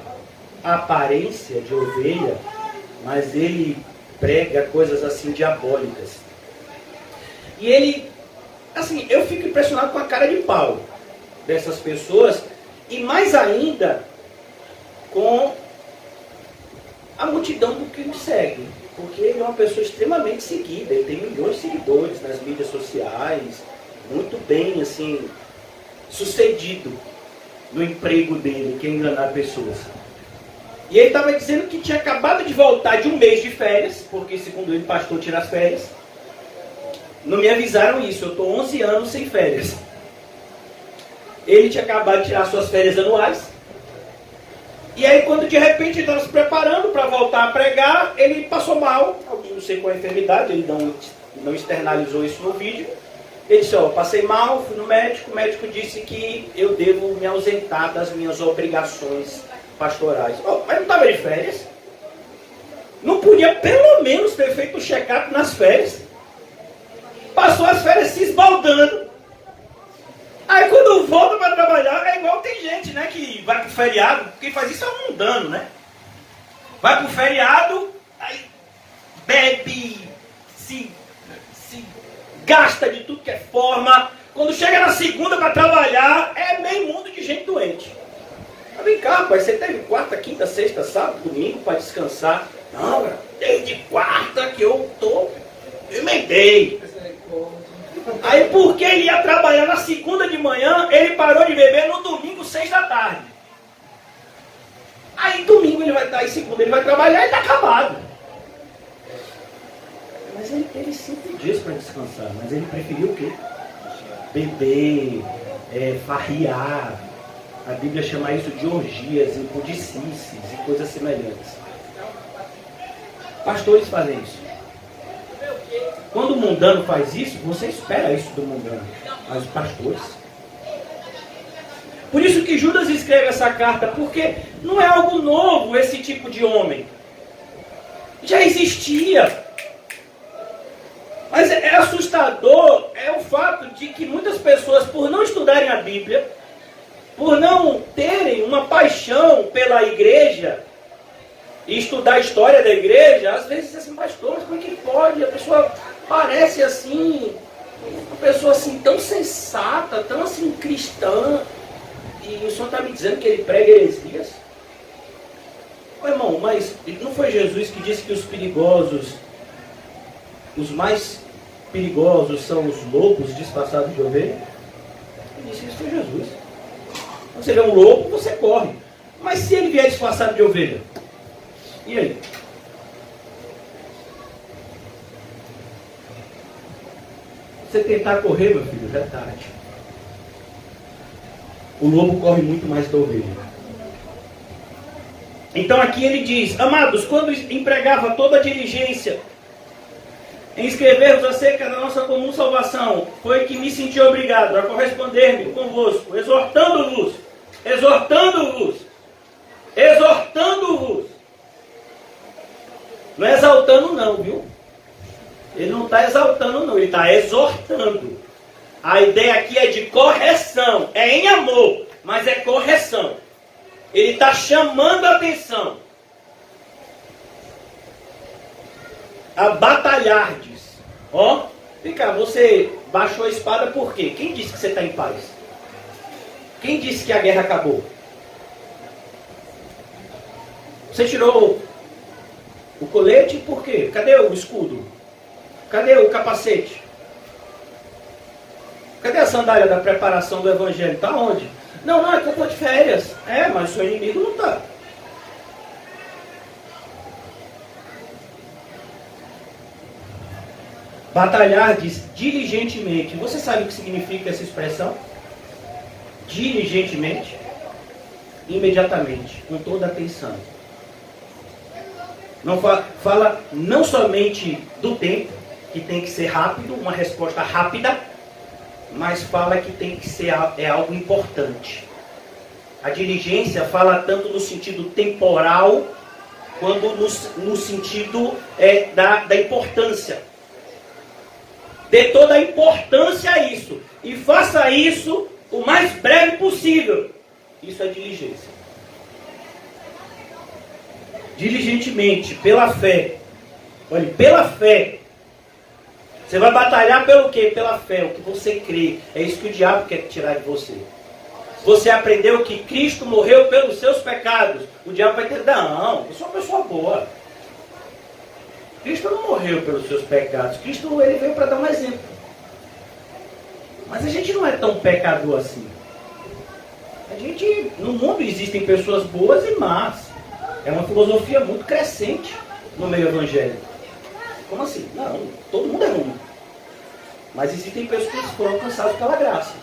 Speaker 1: aparência de ovelha, mas ele prega coisas assim diabólicas. E ele, assim, eu fico impressionado com a cara de pau dessas pessoas e mais ainda com a multidão do que me segue, porque ele é uma pessoa extremamente seguida, ele tem milhões de seguidores nas mídias sociais, muito bem assim sucedido no emprego dele, que é enganar pessoas. E ele estava dizendo que tinha acabado de voltar de um mês de férias, porque segundo ele, pastor tira as férias. Não me avisaram isso, eu estou 11 anos sem férias. Ele tinha acabado de tirar suas férias anuais. E aí, quando de repente ele estava se preparando para voltar a pregar, ele passou mal. Alguém não sei qual é a enfermidade, ele não externalizou isso no vídeo. Ele disse, passei mal, fui no médico, o médico disse que eu devo me ausentar das minhas obrigações pastorais. Mas não estava de férias? Não podia pelo menos ter feito o check-up nas férias? Passou as férias se esbaldando. Aí quando volta para trabalhar, é igual tem gente, né, que vai pro feriado, quem faz isso é um mundano, né? Vai pro feriado, aí bebe, se gasta de tudo que é forma. Quando chega na segunda para trabalhar, é meio mundo de gente doente. Mas vem cá, rapaz, você teve quarta, quinta, sexta, sábado, domingo para descansar? Não, desde quarta que eu emendei. Aí porque ele ia trabalhar na segunda de manhã, ele parou de beber no domingo, 6 da tarde. Aí domingo ele vai estar, aí segunda ele vai trabalhar e está acabado. Mas ele teve 5 dias para descansar, mas ele preferiu o quê? Beber, farriar. A Bíblia chama isso de orgias, impudicices e coisas semelhantes. Pastores fazem isso. Quando o mundano faz isso, você espera isso do mundano. Mas os pastores. Por isso que Judas escreve essa carta, porque não é algo novo esse tipo de homem. Já existia. Mas é assustador o fato de que muitas pessoas, por não estudarem a Bíblia, por não terem uma paixão pela igreja, e estudar a história da igreja, às vezes assim, pastor, mas como é que pode? A pessoa parece assim, uma pessoa assim tão sensata, tão assim cristã, e o senhor está me dizendo que ele prega heresias? Ô, irmão, mas não foi Jesus que disse que os perigosos, os mais perigosos são os lobos disfarçados de ovelha? Ele disse isso, foi Jesus. Quando você vê um lobo, você corre. Mas se ele vier disfarçado de ovelha? E aí? Você tentar correr, meu filho, já é tarde. O lobo corre muito mais que a ovelha. Então aqui ele diz, amados, quando empregava toda a diligência em escrever-vos acerca da nossa comum salvação, foi que me senti obrigado a corresponder-me convosco, exortando-vos, não é exaltando não, viu? Ele não está exaltando não, ele está exortando. A ideia aqui é de correção, é em amor, mas é correção. Ele está chamando a atenção. A batalhardes. Vem cá, você baixou a espada por quê? Quem disse que você está em paz? Quem disse que a guerra acabou? Você tirou o colete por quê? Cadê o escudo? Cadê o capacete? Cadê a sandália da preparação do evangelho? Está onde? Não, é que eu estou de férias. Mas o seu inimigo não está. Batalhardes diligentemente. Você sabe o que significa essa expressão? Diligentemente. Imediatamente. Com toda atenção. Não fala não somente do tempo, que tem que ser rápido, uma resposta rápida, mas fala que tem que ser algo importante. A diligência fala tanto no sentido temporal, quanto no sentido da importância. Dê toda a importância a isso. E faça isso o mais breve possível. Isso é diligência. Diligentemente, pela fé. Olha, pela fé. Você vai batalhar pelo quê? Pela fé, o que você crê. É isso que o diabo quer tirar de você. Você aprendeu que Cristo morreu pelos seus pecados. O diabo vai dizer, não, eu sou uma pessoa boa. Cristo não morreu pelos seus pecados. Cristo ele veio para dar um exemplo. Mas a gente não é tão pecador assim. No mundo existem pessoas boas e más. É uma filosofia muito crescente no meio evangélico. Como assim? Não, todo mundo é ruim. Mas existem pessoas que foram alcançadas pela graça.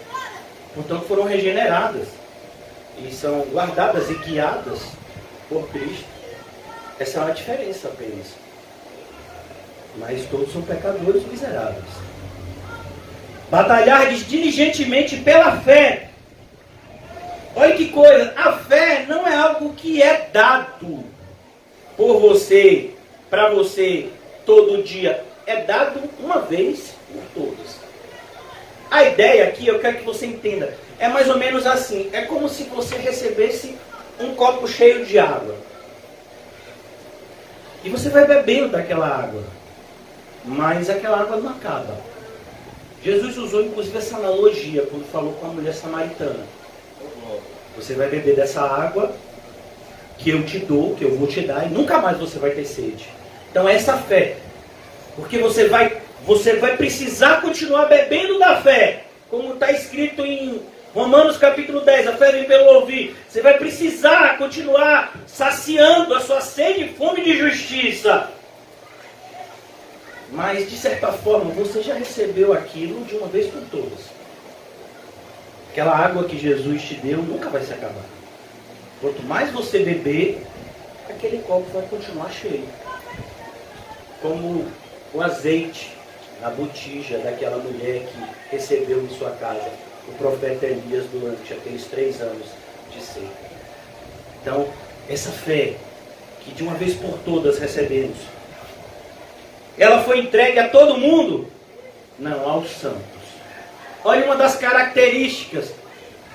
Speaker 1: Portanto, foram regeneradas e são guardadas e guiadas por Cristo. Essa é uma diferença apenas. Mas todos são pecadores miseráveis. Batalhardes diligentemente pela fé. Olha que coisa, a fé não é algo que é dado por você, para você, todo dia. É dado uma vez por todas. A ideia aqui, eu quero que você entenda, é mais ou menos assim. É como se você recebesse um copo cheio de água. E você vai bebendo daquela água. Mas aquela água não acaba. Jesus usou inclusive essa analogia quando falou com a mulher samaritana. Você vai beber dessa água que eu te dou, que eu vou te dar, e nunca mais você vai ter sede. Então é essa fé. Porque você vai precisar continuar bebendo da fé. Como está escrito em Romanos capítulo 10, a fé vem pelo ouvir. Você vai precisar continuar saciando a sua sede e fome de justiça. Mas, de certa forma, você já recebeu aquilo de uma vez por todas. Aquela água que Jesus te deu nunca vai se acabar. Quanto mais você beber, aquele copo vai continuar cheio. Como o azeite na botija daquela mulher que recebeu em sua casa o profeta Elias durante aqueles 3 anos de seca. Então, essa fé que de uma vez por todas recebemos, ela foi entregue a todo mundo? Não, aos santos. Olha uma das características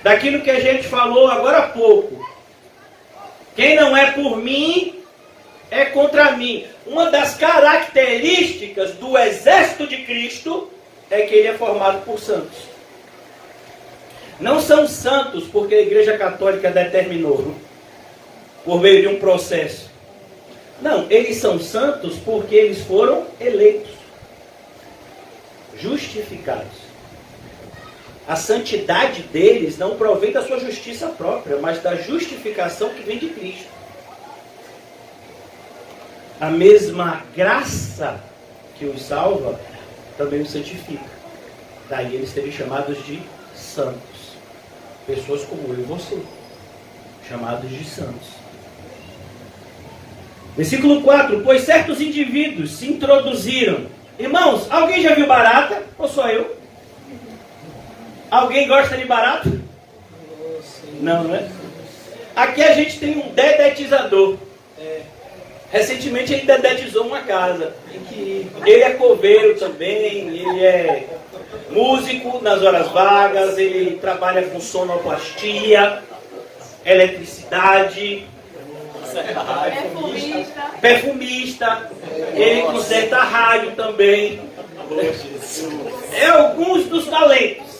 Speaker 1: daquilo que a gente falou agora há pouco. Quem não é por mim, é contra mim. Uma das características do exército de Cristo é que ele é formado por santos. Não são santos porque a Igreja Católica determinou, por meio de um processo. Não, eles são santos porque eles foram eleitos, justificados. A santidade deles não provém da sua justiça própria, mas da justificação que vem de Cristo. A mesma graça que os salva também os santifica. Daí eles serem chamados de santos. Pessoas como eu e você, chamados de santos. Versículo 4. Pois certos indivíduos se introduziram. Irmãos, alguém já viu barata? Ou só eu? Alguém gosta de barata? Não, não é? Aqui a gente tem um dedetizador. Recentemente ele dedetizou uma casa. Ele é coveiro também, ele é músico nas horas vagas, ele trabalha com sonoplastia, eletricidade, perfumista, ele conserta a rádio também. É alguns dos talentos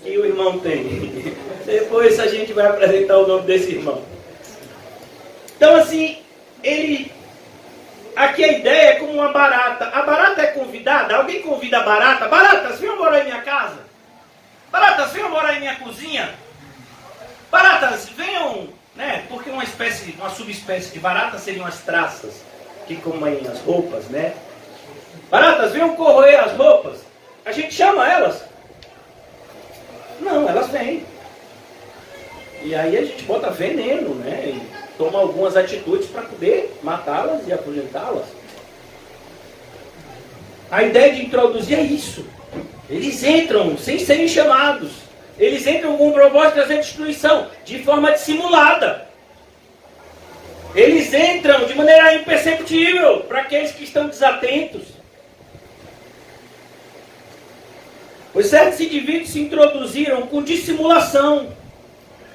Speaker 1: que o irmão tem. Depois a gente vai apresentar o nome desse irmão. Então assim, aqui a ideia é como uma barata. A barata é convidada. Alguém convida a barata? Baratas, venham morar em minha casa. Baratas, venham morar em minha cozinha. Baratas, venham, né? Porque uma subespécie de barata seriam as traças que comem as roupas, né? Baratas, venham corroer as roupas. A gente chama elas. Não, elas vêm. E aí a gente bota veneno, né? E toma algumas atitudes para poder matá-las e afugentá-las. A ideia de introduzir é isso. Eles entram sem serem chamados. Eles entram com o propósito de trazer destruição, de forma dissimulada. Eles entram de maneira imperceptível para aqueles que estão desatentos. Os certos indivíduos se introduziram com dissimulação.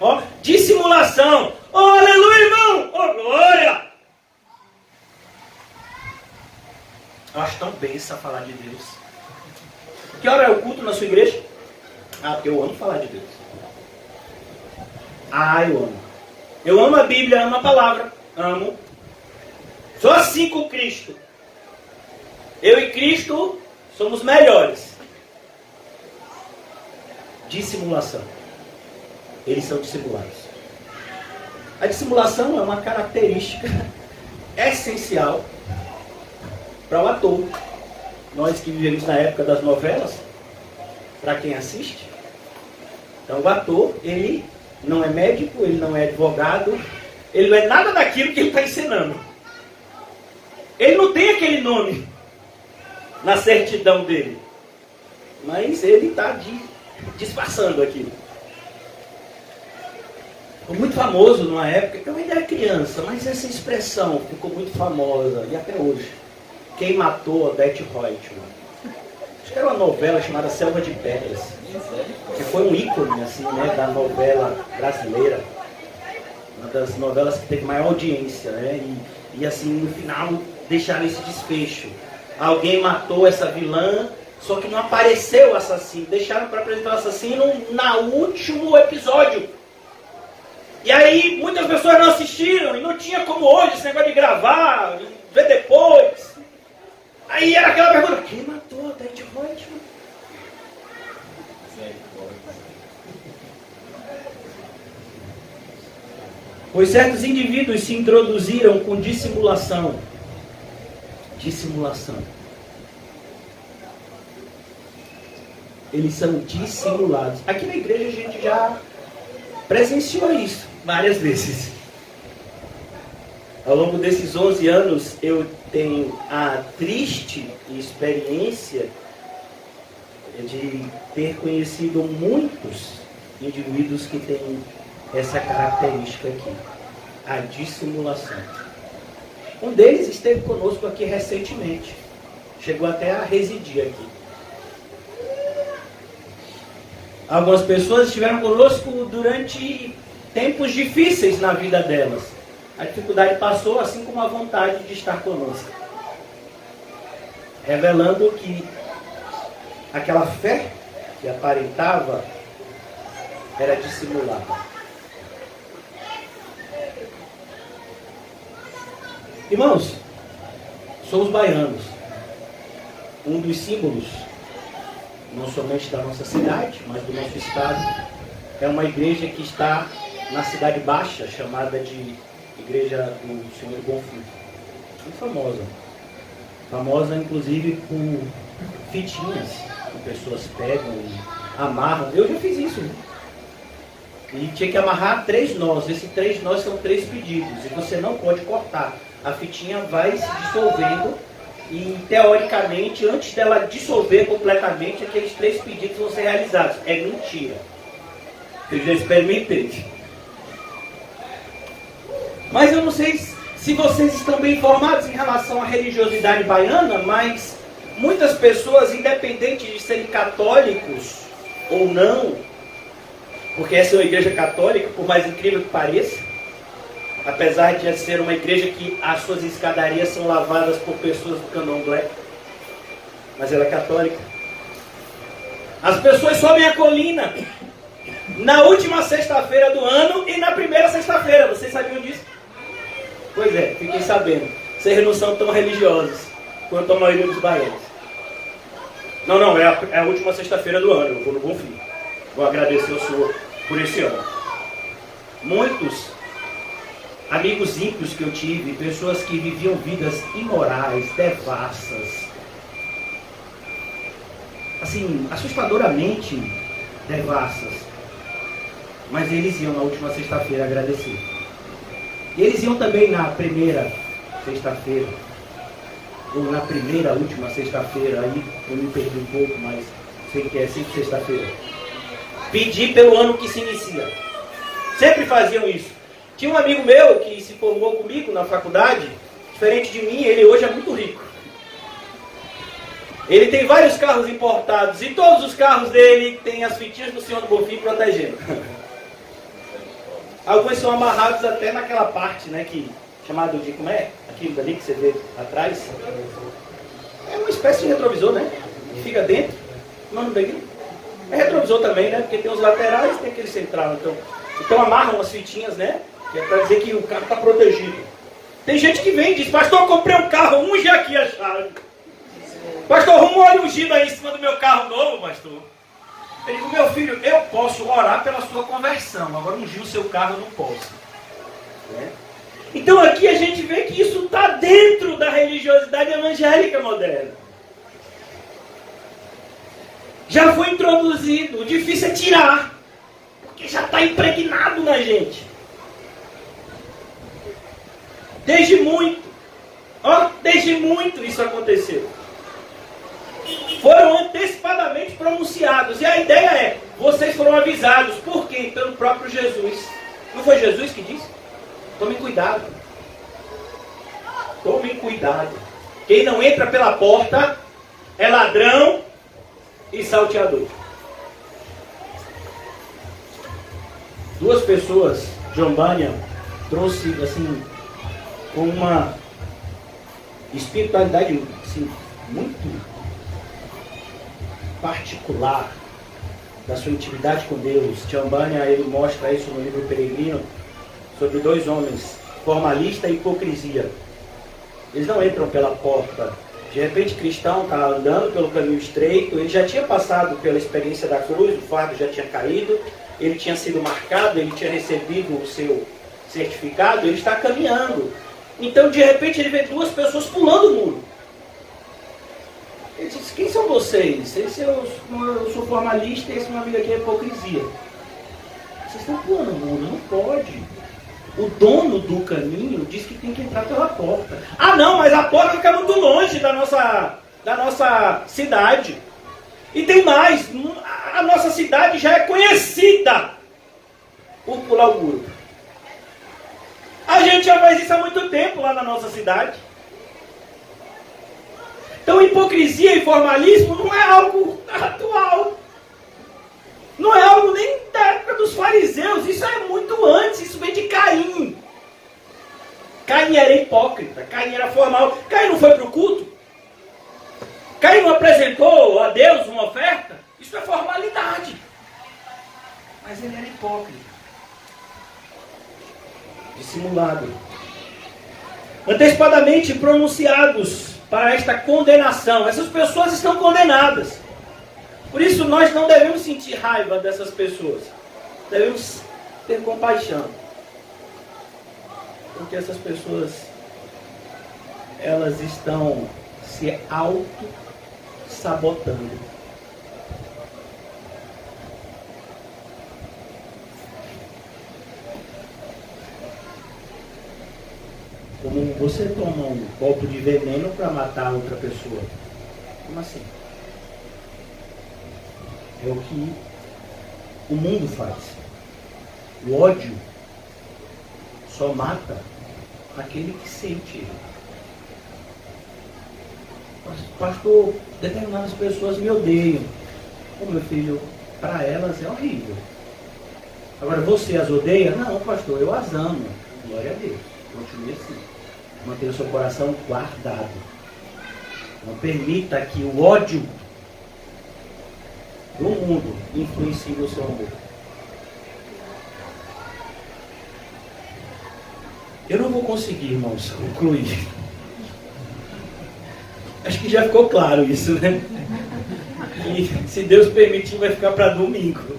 Speaker 1: Ó, dissimulação. Oh, aleluia, irmão! Oh, glória! Eu acho tão bênção falar de Deus. Que hora é o culto na sua igreja? Ah, porque eu amo falar de Deus. Ah, eu amo. Eu amo a Bíblia, amo a palavra. Amo. Sou assim com Cristo. Eu e Cristo somos melhores. Dissimulação. Eles são dissimulados. A dissimulação é uma característica essencial para o ator. Nós que vivemos na época das novelas, para quem assiste, Então o ator, ele não é médico, ele não é advogado, ele não é nada daquilo que ele está ensinando. Ele não tem aquele nome na certidão dele, mas ele está disfarçando aquilo. Ficou muito famoso numa época, eu ainda era criança, mas essa expressão ficou muito famosa, e até hoje. Quem matou Odete Roitman? Acho que era uma novela chamada Selva de Pedras, que foi um ícone assim, né, da novela brasileira. Uma das novelas que teve maior audiência, né? E assim, no final, deixaram esse desfecho. Alguém matou essa vilã, só que não apareceu o assassino. Deixaram para apresentar o assassino no último episódio. E aí, muitas pessoas não assistiram, e não tinha como hoje esse negócio de gravar, ver depois. Aí era aquela pergunta, quem matou a Odete Roitman? Pois certos indivíduos se introduziram com dissimulação. Dissimulação. Eles são dissimulados. Aqui na igreja a gente já presenciou isso várias vezes. Ao longo desses 11 anos eu tenho a triste experiência de ter conhecido muitos indivíduos que têm essa característica aqui, a dissimulação. Um deles esteve conosco aqui recentemente, chegou até a residir aqui. Algumas pessoas estiveram conosco durante tempos difíceis na vida delas. A dificuldade passou, assim como a vontade de estar conosco, revelando que aquela fé que aparentava era dissimulada. Irmãos, somos baianos. Um dos símbolos, não somente da nossa cidade, mas do nosso estado, é uma igreja que está na Cidade Baixa, chamada de Igreja do Senhor do Bom Fim. Muito famosa. Famosa, inclusive, por fitinhas que pessoas pegam e amarram. Eu já fiz isso, né? E tinha que amarrar 3 nós. Esses 3 nós são 3 pedidos. E você não pode cortar. A fitinha vai se dissolvendo. E, teoricamente, antes dela dissolver completamente, aqueles 3 pedidos vão ser realizados. É mentira. Eu já experimentei. Mas eu não sei se vocês estão bem informados em relação à religiosidade baiana, mas muitas pessoas, independente de serem católicos ou não, porque essa é uma igreja católica, por mais incrível que pareça, apesar de ser uma igreja que as suas escadarias são lavadas por pessoas do candomblé, mas ela é católica. As pessoas sobem a colina na última sexta-feira do ano e na primeira sexta-feira. Vocês sabiam disso? Pois é, fiquem sabendo. Vocês não são tão religiosos quanto a maioria dos baianos. Não, é a última sexta-feira do ano. Eu vou no Bom Fim. Vou agradecer ao Senhor por esse ano. Muitos amigos ímpios que eu tive, pessoas que viviam vidas imorais, devassas, assim, assustadoramente devassas, mas eles iam na última sexta-feira agradecer. E eles iam também na primeira sexta-feira, ou na primeira, última sexta-feira, aí eu me perdi um pouco, mas sei que é sempre sexta-feira. Pedir pelo ano que se inicia. Sempre faziam isso. Tinha um amigo meu que se formou comigo na faculdade, diferente de mim, ele hoje é muito rico. Ele tem vários carros importados, e todos os carros dele têm as fitinhas do Senhor do Bom Fim protegendo. Alguns são amarrados até naquela parte, né, que, chamado de, como é? Aquilo dali que você vê atrás. É uma espécie de retrovisor, né? Que fica dentro. O nome daquilo? É retrovisor também, né? Porque tem os laterais e tem aquele central. Então amarram as fitinhas, né? Que é para dizer que o carro está protegido. Tem gente que vem e diz, pastor, eu comprei um carro, unge aqui a chave. Pastor, arruma um óleo ungido aí em cima do meu carro novo, pastor. Ele diz, meu filho, eu posso orar pela sua conversão, agora ungir o seu carro eu não posso. Né? Então aqui a gente vê que isso está dentro da religiosidade evangélica moderna. Já foi introduzido, o difícil é tirar. que já está impregnado na gente. Desde muito isso aconteceu. Foram antecipadamente pronunciados. E a ideia é, vocês foram avisados. Por quê? Pelo próprio Jesus. Não foi Jesus que disse? Tomem cuidado. Tomem cuidado. Quem não entra pela porta é ladrão e salteador. Duas pessoas, John Bunyan trouxe assim, com uma espiritualidade assim, muito particular da sua intimidade com Deus. John Bunyan, ele mostra isso no livro Peregrino, sobre dois homens, formalista e hipocrisia. Eles não entram pela porta. De repente, cristão está andando pelo caminho estreito, ele já tinha passado pela experiência da cruz, o fardo já tinha caído, ele tinha sido marcado, ele tinha recebido o seu certificado, ele está caminhando. Então, de repente, ele vê duas pessoas pulando o muro. Ele diz, quem são vocês? Eu sou formalista e esse meu amigo aqui é hipocrisia. Vocês estão pulando o muro, não pode. O dono do caminho diz que tem que entrar pela porta. Ah não, mas a porta fica muito longe da nossa cidade. E tem mais, a nossa cidade já é conhecida por pular o muro. A gente já faz isso há muito tempo lá na nossa cidade. Então hipocrisia e formalismo não é algo atual. Não é algo nem da época dos fariseus. Isso é muito antes. Isso vem de Caim. Caim era hipócrita. Caim era formal. Caim não foi para o culto? Caim não apresentou a Deus uma oferta? Isso é formalidade. Mas ele era hipócrita. Dissimulado. Antecipadamente pronunciados para esta condenação. Essas pessoas estão condenadas. Por isso nós não devemos sentir raiva dessas pessoas. Devemos ter compaixão. Porque essas pessoas, elas estão se auto-sabotando. Como você toma um copo de veneno para matar outra pessoa. Como assim? É o que o mundo faz. O ódio só mata aquele que sente ele. Pastor, determinadas pessoas me odeiam. Ô meu filho, para elas é horrível. Agora você as odeia? Não, pastor, eu as amo. Glória a Deus. Continue assim. Mantenha o seu coração guardado. Não permita que o ódio do mundo influencia o seu amor. Eu não vou conseguir, irmãos, concluir. Acho que já ficou claro isso, né? E se Deus permitir, vai ficar para domingo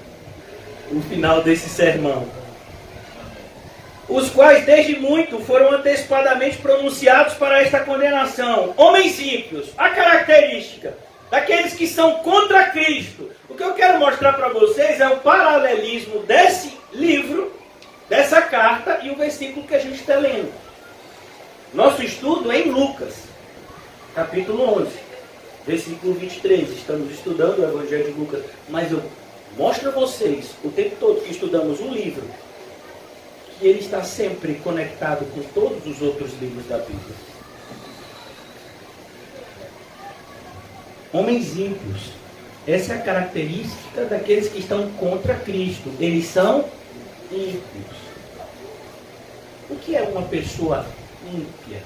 Speaker 1: o final desse sermão. Os quais desde muito foram antecipadamente pronunciados para esta condenação. Homens ímpios, a característica daqueles que são contra Cristo. O que eu quero mostrar para vocês é o paralelismo desse livro, dessa carta e o versículo que a gente está lendo. Nosso estudo é em Lucas, capítulo 11, versículo 23. Estamos estudando o Evangelho de Lucas, mas eu mostro a vocês, o tempo todo que estudamos um livro, que ele está sempre conectado com todos os outros livros da Bíblia. Homens ímpios. Essa é a característica daqueles que estão contra Cristo. Eles são ímpios. O que é uma pessoa ímpia?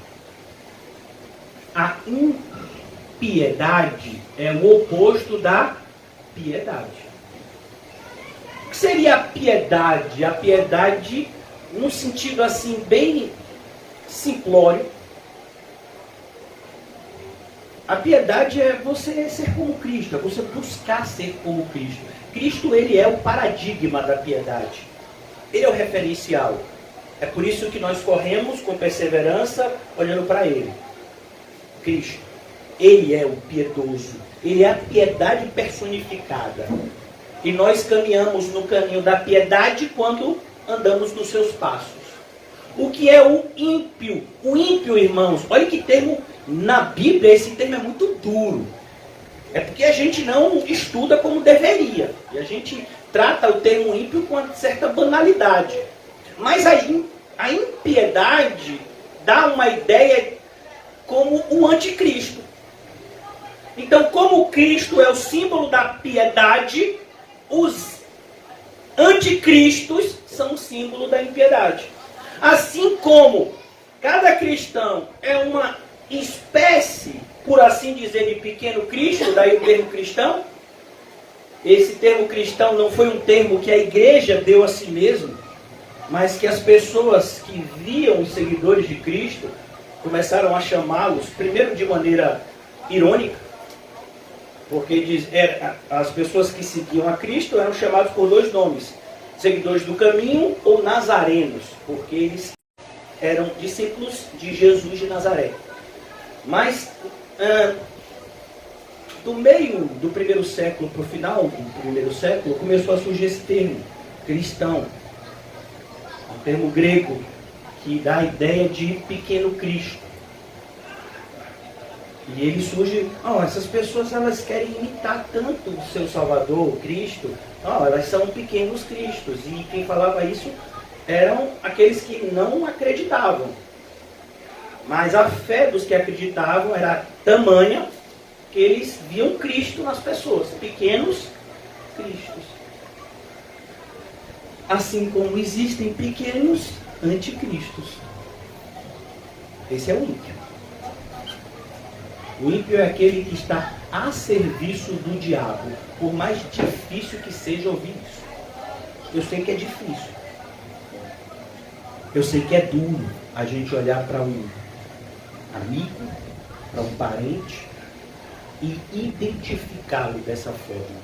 Speaker 1: A impiedade é o oposto da piedade. O que seria a piedade? A piedade, num sentido assim bem simplório, a piedade é você ser como Cristo, é você buscar ser como Cristo. Cristo, ele é o paradigma da piedade. Ele é o referencial. É por isso que nós corremos com perseverança, olhando para ele. Cristo, ele é o piedoso. Ele é a piedade personificada. E nós caminhamos no caminho da piedade quando andamos nos seus passos. O que é o ímpio? O ímpio, irmãos, olha que termo na Bíblia, esse termo é muito duro. É porque a gente não estuda como deveria. E a gente trata o termo ímpio com uma certa banalidade. Mas a impiedade dá uma ideia como o anticristo. Então, como Cristo é o símbolo da piedade, os anticristos são o símbolo da impiedade. Assim como cada cristão é uma espécie, por assim dizer, de pequeno Cristo, daí o termo cristão. Esse termo cristão não foi um termo que a igreja deu a si mesmo, mas que as pessoas que viam os seguidores de Cristo começaram a chamá-los, primeiro de maneira irônica, porque as pessoas que seguiam a Cristo eram chamados por dois nomes: seguidores do caminho ou nazarenos, porque eles eram discípulos de Jesus de Nazaré. Mas do meio do primeiro século para o final do primeiro século começou a surgir esse termo, cristão, um termo grego que dá a ideia de pequeno Cristo. E ele surge, essas pessoas elas querem imitar tanto o seu Salvador, o Cristo, elas são pequenos Cristos. E quem falava isso eram aqueles que não acreditavam. Mas a fé dos que acreditavam era tamanha que eles viam Cristo nas pessoas, pequenos Cristos. Assim como existem pequenos anticristos. Esse é o ímpio. O ímpio é aquele que está a serviço do diabo, por mais difícil que seja ouvir isso. Eu sei que é difícil. Eu sei que é duro a gente olhar para um amigo, para um parente e identificá-lo dessa forma.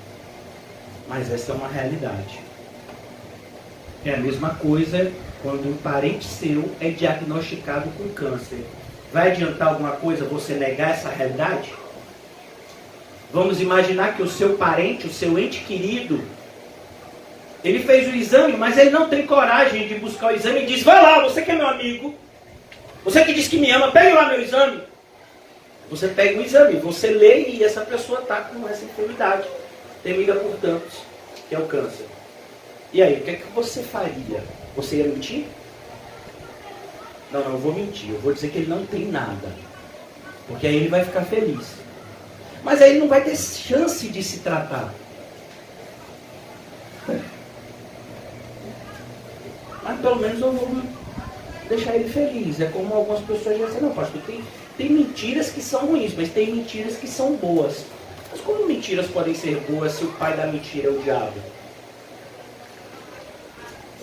Speaker 1: Mas essa é uma realidade. É a mesma coisa quando um parente seu é diagnosticado com câncer. Vai adiantar alguma coisa você negar essa realidade? Vamos imaginar que o seu parente, o seu ente querido, ele fez o exame, mas ele não tem coragem de buscar o exame e diz: vai lá, você que é meu amigo, você que diz que me ama, pegue lá meu exame. Você pega o exame, você lê e essa pessoa está com essa enfermidade, temida por tantos, que é o câncer. E aí, o que é que você faria? Você ia mentir? Não, eu vou mentir. Eu vou dizer que ele não tem nada. Porque aí ele vai ficar feliz. Mas aí ele não vai ter chance de se tratar. Mas pelo menos eu vou deixar ele feliz. É como algumas pessoas já dizem: não, pastor, tem mentiras que são ruins, mas tem mentiras que são boas. Mas como mentiras podem ser boas se o pai da mentira é o diabo?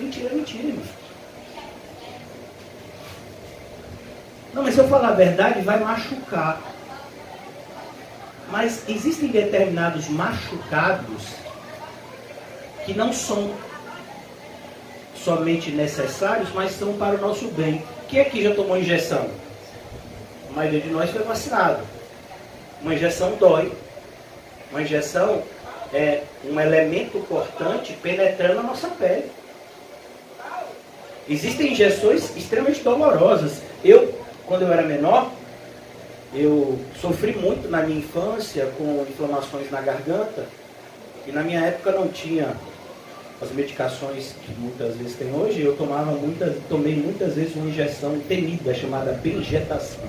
Speaker 1: Mentira é mentira, irmão. Não, mas se eu falar a verdade, vai machucar. Mas existem determinados machucados que não são somente necessários, mas são para o nosso bem. Quem aqui já tomou injeção? A maioria de nós foi vacinado. Uma injeção dói. Uma injeção é um elemento cortante penetrando a nossa pele. Existem injeções extremamente dolorosas. Quando eu era menor, eu sofri muito na minha infância com inflamações na garganta. E na minha época não tinha as medicações que muitas vezes tem hoje. Eu tomei muitas vezes uma injeção temida chamada Benjetacil.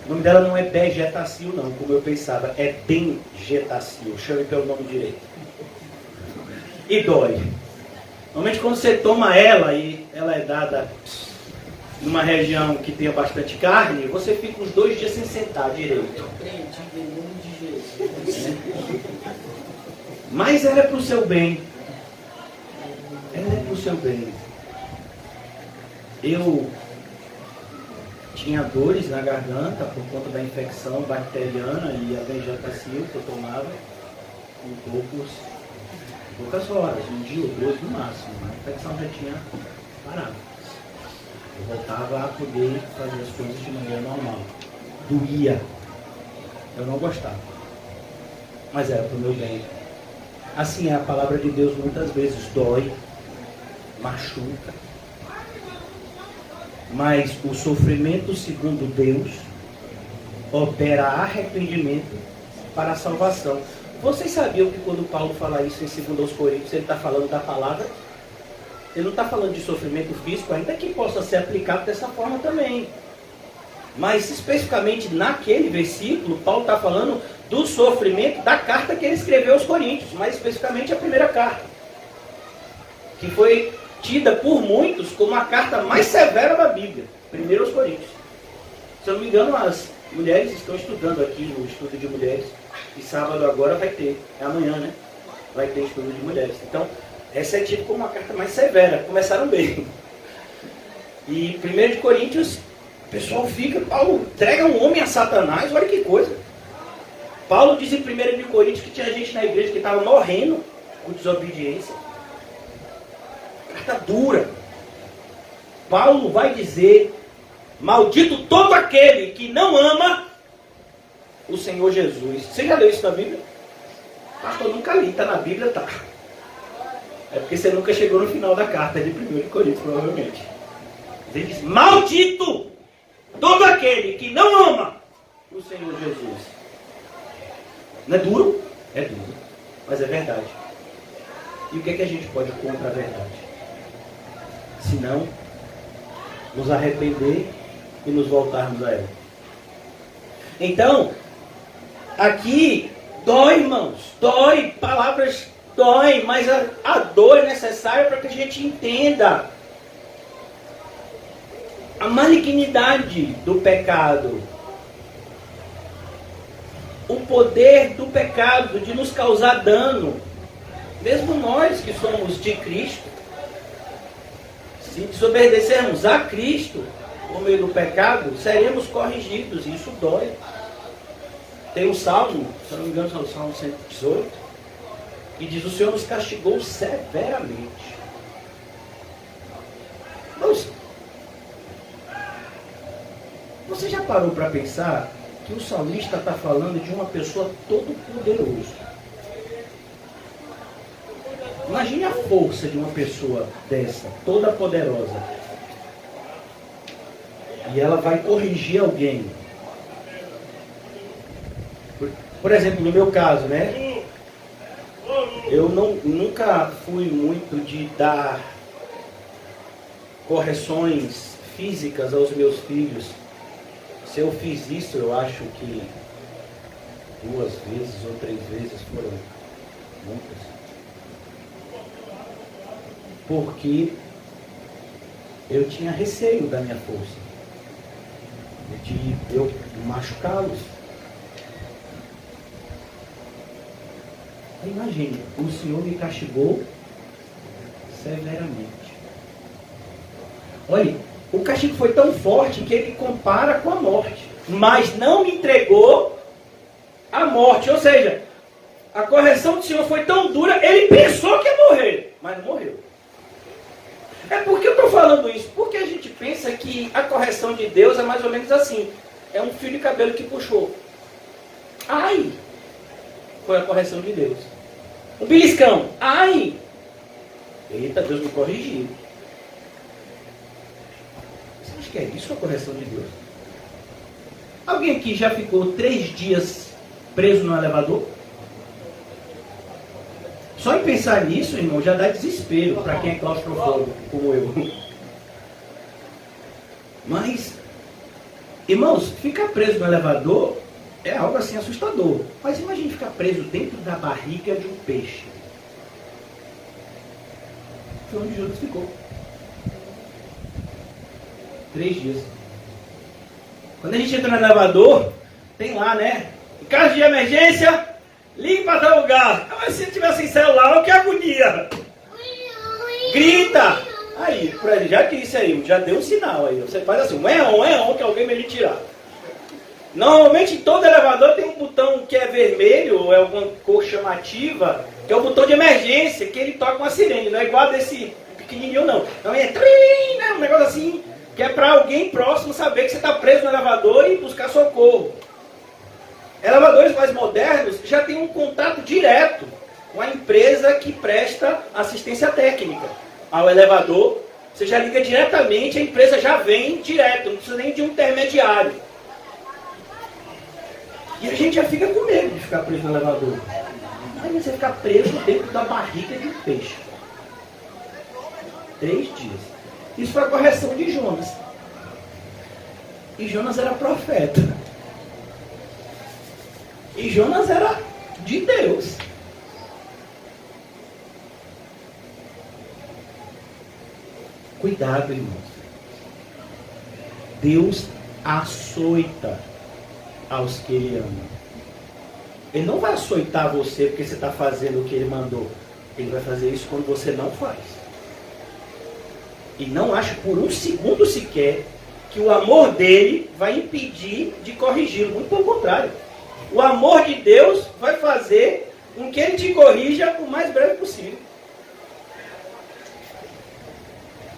Speaker 1: O nome dela não é Begetacil não, como eu pensava, é Benjetacil. Chame pelo nome direito. E dói. Normalmente quando você toma ela, e ela é dada numa região que tenha bastante carne, você fica uns 2 dias sem sentar direito.
Speaker 2: Eu aprendi em nome de Jesus.
Speaker 1: Mas ela é para o seu bem. Ela é para o seu bem. Eu tinha dores na garganta por conta da infecção bacteriana e a Benjetacil que eu tomava em poucas horas, um dia ou 2 no máximo. A infecção já tinha parado. Eu voltava a poder fazer as coisas de maneira normal. Doía. Eu não gostava. Mas era para o meu bem.
Speaker 3: Assim, a palavra de Deus muitas vezes dói, machuca. Mas o sofrimento segundo Deus opera arrependimento para a salvação. Vocês sabiam que quando Paulo fala isso em 2 Coríntios, ele está falando da palavra? Ele não está falando de sofrimento físico, ainda que possa ser aplicado dessa forma também. Mas especificamente naquele versículo, Paulo está falando do sofrimento da carta que ele escreveu aos Coríntios, mais especificamente a primeira carta, que foi tida por muitos como a carta mais severa da Bíblia, 1 aos Coríntios. Se eu não me engano, as mulheres estão estudando aqui no estudo de mulheres, e sábado agora vai ter, é amanhã, né? Vai ter estudo de mulheres. Então, essa é tida como uma carta mais severa, começaram bem. E 1 de Coríntios, o pessoal fica, Paulo entrega um homem a Satanás, olha que coisa. Paulo diz em 1 de Coríntios que tinha gente na igreja que estava morrendo por desobediência. Carta dura. Paulo vai dizer, maldito todo aquele que não ama o Senhor Jesus. Você já leu isso na Bíblia? Pastor, eu nunca li, está na Bíblia, tá. É porque você nunca chegou no final da carta de 1 de Coríntios, provavelmente. Ele diz, maldito todo aquele que não ama o Senhor Jesus. Não é duro? É duro, mas é verdade. E o que é que a gente pode contra a verdade? Se não, nos arrepender e nos voltarmos a ela. Então, aqui, dói, irmãos, dói, palavras dói, mas a dor é necessária para que a gente entenda a malignidade do pecado, o poder do pecado de nos causar dano. Mesmo nós que somos de Cristo, se desobedecermos a Cristo por meio do pecado, seremos corrigidos, e isso dói. Tem um salmo, se não me engano, é o Salmo 118, que diz, o Senhor nos castigou severamente. Mas, você já parou para pensar que o salmista está falando de uma pessoa todo-poderosa? Imagine a força de uma pessoa dessa, toda poderosa. E ela vai corrigir alguém. Por exemplo, no meu caso, né? Eu nunca fui muito de dar correções físicas aos meus filhos. Se eu fiz isso, eu acho que 2 vezes ou 3 vezes foram muitas. Porque eu tinha receio da minha força, de eu machucá-los. Imagine, o Senhor me castigou severamente. Olha, o castigo foi tão forte que ele compara com a morte, mas não me entregou a morte. Ou seja, a correção do Senhor foi tão dura, ele pensou que ia morrer, mas não morreu. É por que eu estou falando isso? Porque a gente pensa que a correção de Deus é mais ou menos assim. É um fio de cabelo que puxou. Ai! Foi a correção de Deus. Um beliscão. Ai! Eita, Deus me corrigiu. Você acha que é isso a correção de Deus? Alguém aqui já ficou 3 dias preso no elevador? Só em pensar nisso, irmão, já dá desespero para quem é claustrofóbico, como eu. Mas, irmãos, ficar preso no elevador é algo assim assustador. Mas imagine ficar preso dentro da barriga de um peixe. Foi onde Judas ficou. 3 dias. Quando a gente entra no elevador, tem lá, né? Em caso de emergência, ligue para tal lugar. Mas se tiver sem celular, olha que agonia. Grita. Aí, já disse aí, já deu um sinal aí. Você faz assim, que alguém vai lhe tirar. Normalmente em todo elevador tem um botão que é vermelho, ou é alguma cor chamativa, que é o botão de emergência, que ele toca uma sirene. Não é igual desse pequenininho não. Então é trim, né? Um negócio assim, que é para alguém próximo saber que você está preso no elevador e buscar socorro. Elevadores mais modernos já tem um contato direto uma empresa que presta assistência técnica ao elevador. Você já liga diretamente, a empresa já vem direto, não precisa nem de um intermediário. E a gente já fica com medo de ficar preso no elevador. Aí você fica preso dentro da barriga de um peixe. 3 dias. Isso foi a correção de Jonas. E Jonas era profeta. E Jonas era de Deus. Cuidado, irmãos. Deus açoita aos que Ele ama. Ele não vai açoitar você porque você está fazendo o que Ele mandou. Ele vai fazer isso quando você não faz. E não acho por um segundo sequer que o amor dele vai impedir de corrigi-lo. Muito pelo contrário. O amor de Deus vai fazer com que Ele te corrija o mais breve possível.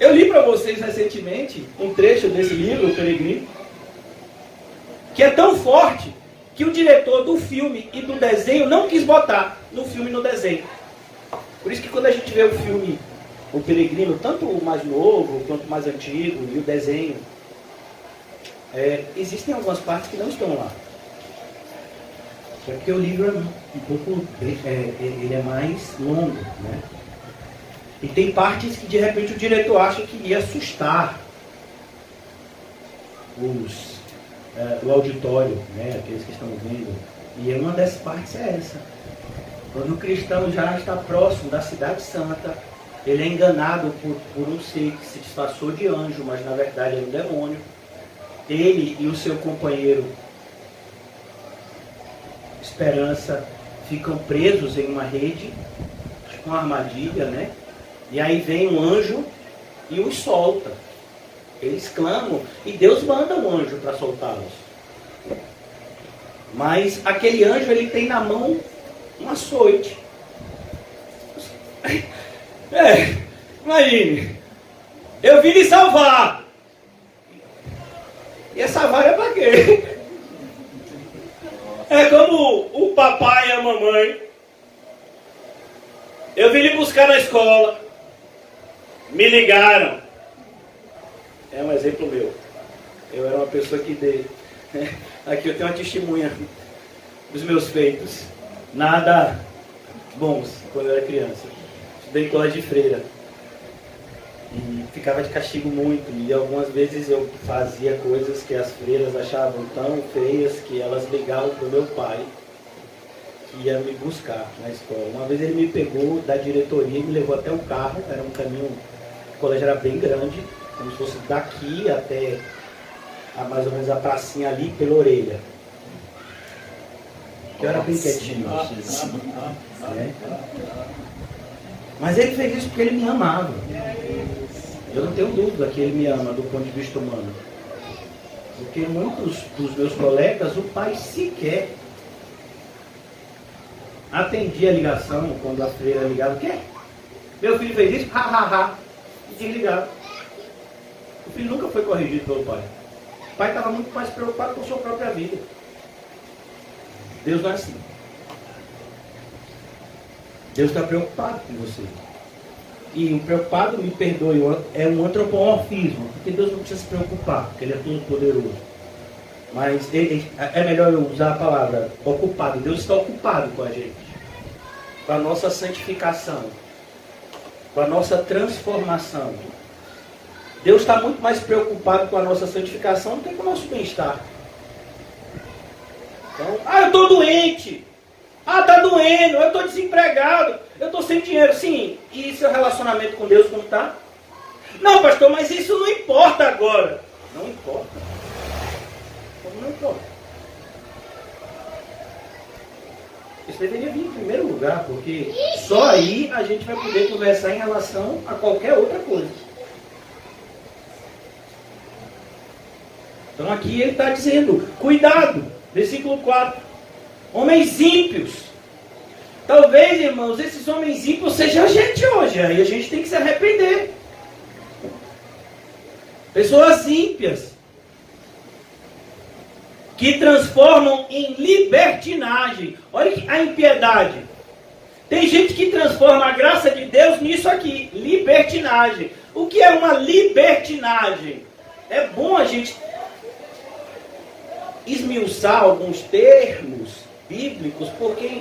Speaker 3: Eu li para vocês recentemente um trecho desse livro, O Peregrino, que é tão forte que o diretor do filme e do desenho não quis botar no filme e no desenho. Por isso que quando a gente vê o filme O Peregrino, tanto o mais novo quanto o mais antigo e o desenho, existem algumas partes que não estão lá. É porque o livro é um pouco, ele é mais longo, né? E tem partes que de repente o diretor acha que ia assustar o auditório, né? Aqueles que estão vendo. E uma dessas partes é essa. Quando o cristão já está próximo da cidade santa, ele é enganado por um ser que se disfarçou de anjo, mas na verdade é um demônio. Ele e o seu companheiro Esperança ficam presos em uma rede, tipo uma armadilha, né? E aí vem um anjo e os solta. Eles clamam e Deus manda um anjo para soltá-los. Mas aquele anjo, ele tem na mão um açoite. Imagine, eu vim lhe salvar. E essa vara é para quê? É como o papai e a mamãe. Eu vim lhe buscar na escola. Me ligaram. É um exemplo meu. Eu era uma pessoa que dei. Aqui eu tenho uma testemunha dos meus feitos. Nada bons quando eu era criança. Estudei em colégio de freira. E ficava de castigo muito. E algumas vezes eu fazia coisas que as freiras achavam tão feias que elas ligavam para o meu pai, que ia me buscar na escola. Uma vez ele me pegou da diretoria e me levou até o carro. Era um caminho, o colégio era bem grande, como se fosse daqui até mais ou menos a pracinha ali pela orelha. Eu era bem quietinho. Né? Mas ele fez isso porque ele me amava. Eu não tenho dúvida que ele me ama do ponto de vista humano. Porque muitos dos meus colegas, o pai sequer atendia a ligação quando a freira ligava. O quê? Meu filho fez isso? Ha, ha, ha. E desligava. O filho nunca foi corrigido pelo pai. O pai estava muito mais preocupado com a sua própria vida. Deus não é assim. Deus está preocupado com você. E o preocupado, me perdoe, é um antropomorfismo. Porque Deus não precisa se preocupar, porque Ele é todo poderoso. Mas é melhor eu usar a palavra ocupado. Deus está ocupado com a gente. Com a nossa santificação. Com a nossa transformação. Deus está muito mais preocupado com a nossa santificação do que com o nosso bem-estar. Então, eu estou doente. Está doendo, eu estou desempregado, eu estou sem dinheiro. Sim, e seu relacionamento com Deus como está? Não, pastor, mas isso não importa agora. Não importa. Como não importa? Isso deveria vir em primeiro lugar, porque só aí a gente vai poder conversar em relação a qualquer outra coisa. Então aqui ele está dizendo, cuidado, versículo 4. Homens ímpios. Talvez, irmãos, esses homens ímpios sejam a gente hoje. Aí a gente tem que se arrepender. Pessoas ímpias. Que transformam em libertinagem. Olha a impiedade. Tem gente que transforma a graça de Deus nisso aqui, libertinagem. O que é uma libertinagem? É bom a gente esmiuçar alguns termos bíblicos, porque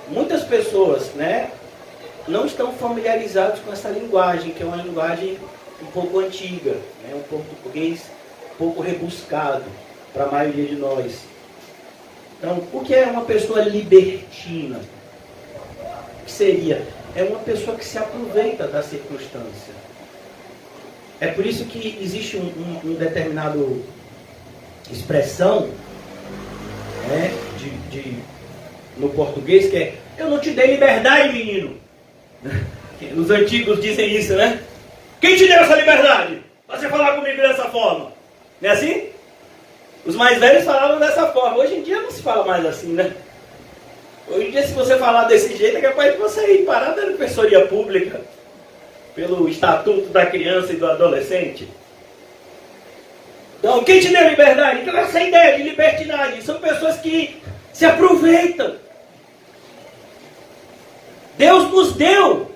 Speaker 3: muitas pessoas, né, não estão familiarizadas com essa linguagem, que é uma linguagem um pouco antiga, né, um português um pouco rebuscado para a maioria de nós. Então, o que é uma pessoa libertina? O que seria? É uma pessoa que se aproveita da circunstância. É por isso que existe um determinado expressão, né, no português, que é: eu não te dei liberdade, menino. Os antigos dizem isso, né? Quem te deu essa liberdade? Você falar comigo dessa forma. Não é assim? Os mais velhos falavam dessa forma. Hoje em dia não se fala mais assim, né? Hoje em dia, se você falar desse jeito, é capaz de você ir parar da defensoria pública pelo Estatuto da Criança e do Adolescente. Então, quem te deu liberdade? Então, essa ideia de libertinagem são pessoas que se aproveitam. Deus nos deu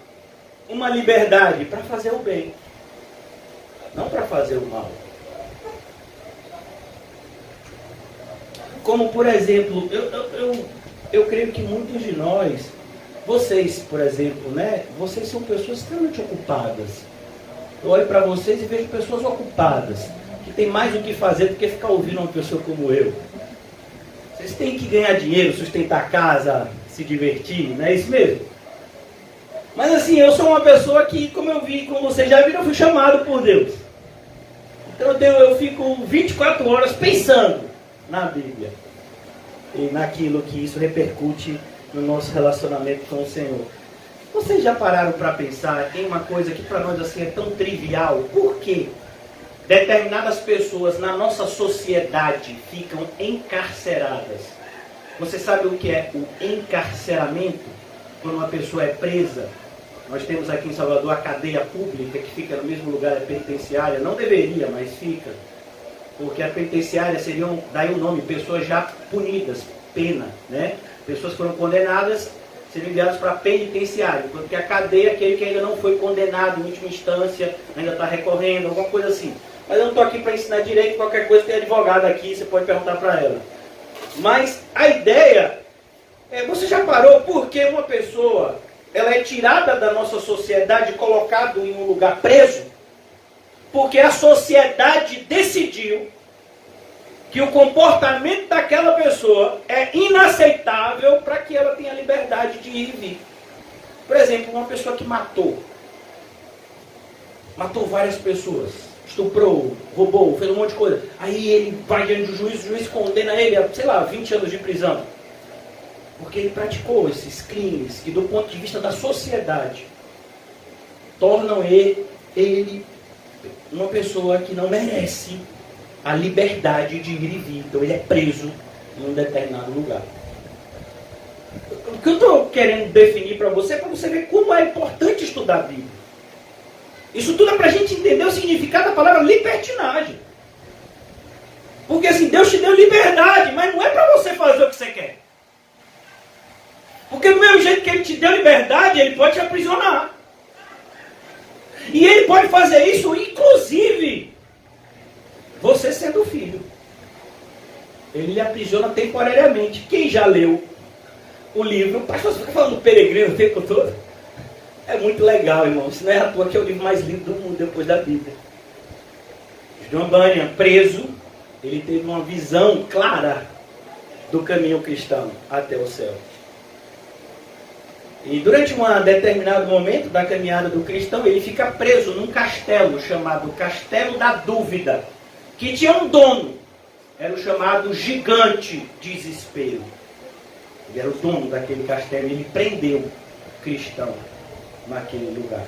Speaker 3: uma liberdade para fazer o bem, não para fazer o mal. Como, por exemplo, eu creio que muitos de nós, vocês, por exemplo, né? Vocês são pessoas extremamente ocupadas. Eu olho para vocês e vejo pessoas ocupadas, que tem mais o que fazer do que ficar ouvindo uma pessoa como eu. Vocês têm que ganhar dinheiro, sustentar a casa, se divertir, não é isso mesmo? Mas assim, eu sou uma pessoa que, como eu vi, como vocês já viram, eu fui chamado por Deus. Então eu fico 24 horas pensando na Bíblia e naquilo que isso repercute no nosso relacionamento com o Senhor. Vocês já pararam para pensar em uma coisa que para nós assim é tão trivial? Por que determinadas pessoas na nossa sociedade ficam encarceradas? Você sabe o que é o encarceramento? Quando uma pessoa é presa, nós temos aqui em Salvador a cadeia pública, que fica no mesmo lugar, é penitenciária. Não deveria, mas fica. Porque a penitenciária seria, daí o nome, pessoas já punidas, pena, né? Pessoas que foram condenadas seriam enviadas para a penitenciária, porque a cadeia é aquele que ainda não foi condenado em última instância, ainda está recorrendo, alguma coisa assim. Mas eu não estou aqui para ensinar direito, qualquer coisa tem advogada aqui, você pode perguntar para ela. Mas a ideia é, você já parou porque uma pessoa, ela é tirada da nossa sociedade e colocada em um lugar preso? Porque a sociedade decidiu que o comportamento daquela pessoa é inaceitável para que ela tenha liberdade de ir e vir. Por exemplo, uma pessoa que matou várias pessoas, estuprou, roubou, fez um monte de coisa. Aí ele vai diante do juiz, o juiz condena ele a, sei lá, 20 anos de prisão. Porque ele praticou esses crimes que, do ponto de vista da sociedade, tornam ele uma pessoa que não merece a liberdade de ir e vir. Então ele é preso em um determinado lugar. O que eu estou querendo definir para você é para você ver como é importante estudar a Bíblia. Isso tudo é para a gente entender o significado da palavra libertinagem. Porque assim, Deus te deu liberdade, mas não é para você fazer o que você quer. Porque do mesmo jeito que Ele te deu liberdade, Ele pode te aprisionar. E Ele pode fazer isso, inclusive, você sendo filho. Ele lhe aprisiona temporariamente. Quem já leu o livro, o pastor fica falando do peregrino o tempo todo. É muito legal, irmão. Isso não é à toa que é o livro mais lido do mundo depois da Bíblia. John Bunyan, preso, ele teve uma visão clara do caminho cristão até o céu. E durante um determinado momento da caminhada do cristão, ele fica preso num castelo chamado Castelo da Dúvida, que tinha um dono. Era o chamado Gigante Desespero. Ele era o dono daquele castelo e ele prendeu o cristão naquele lugar,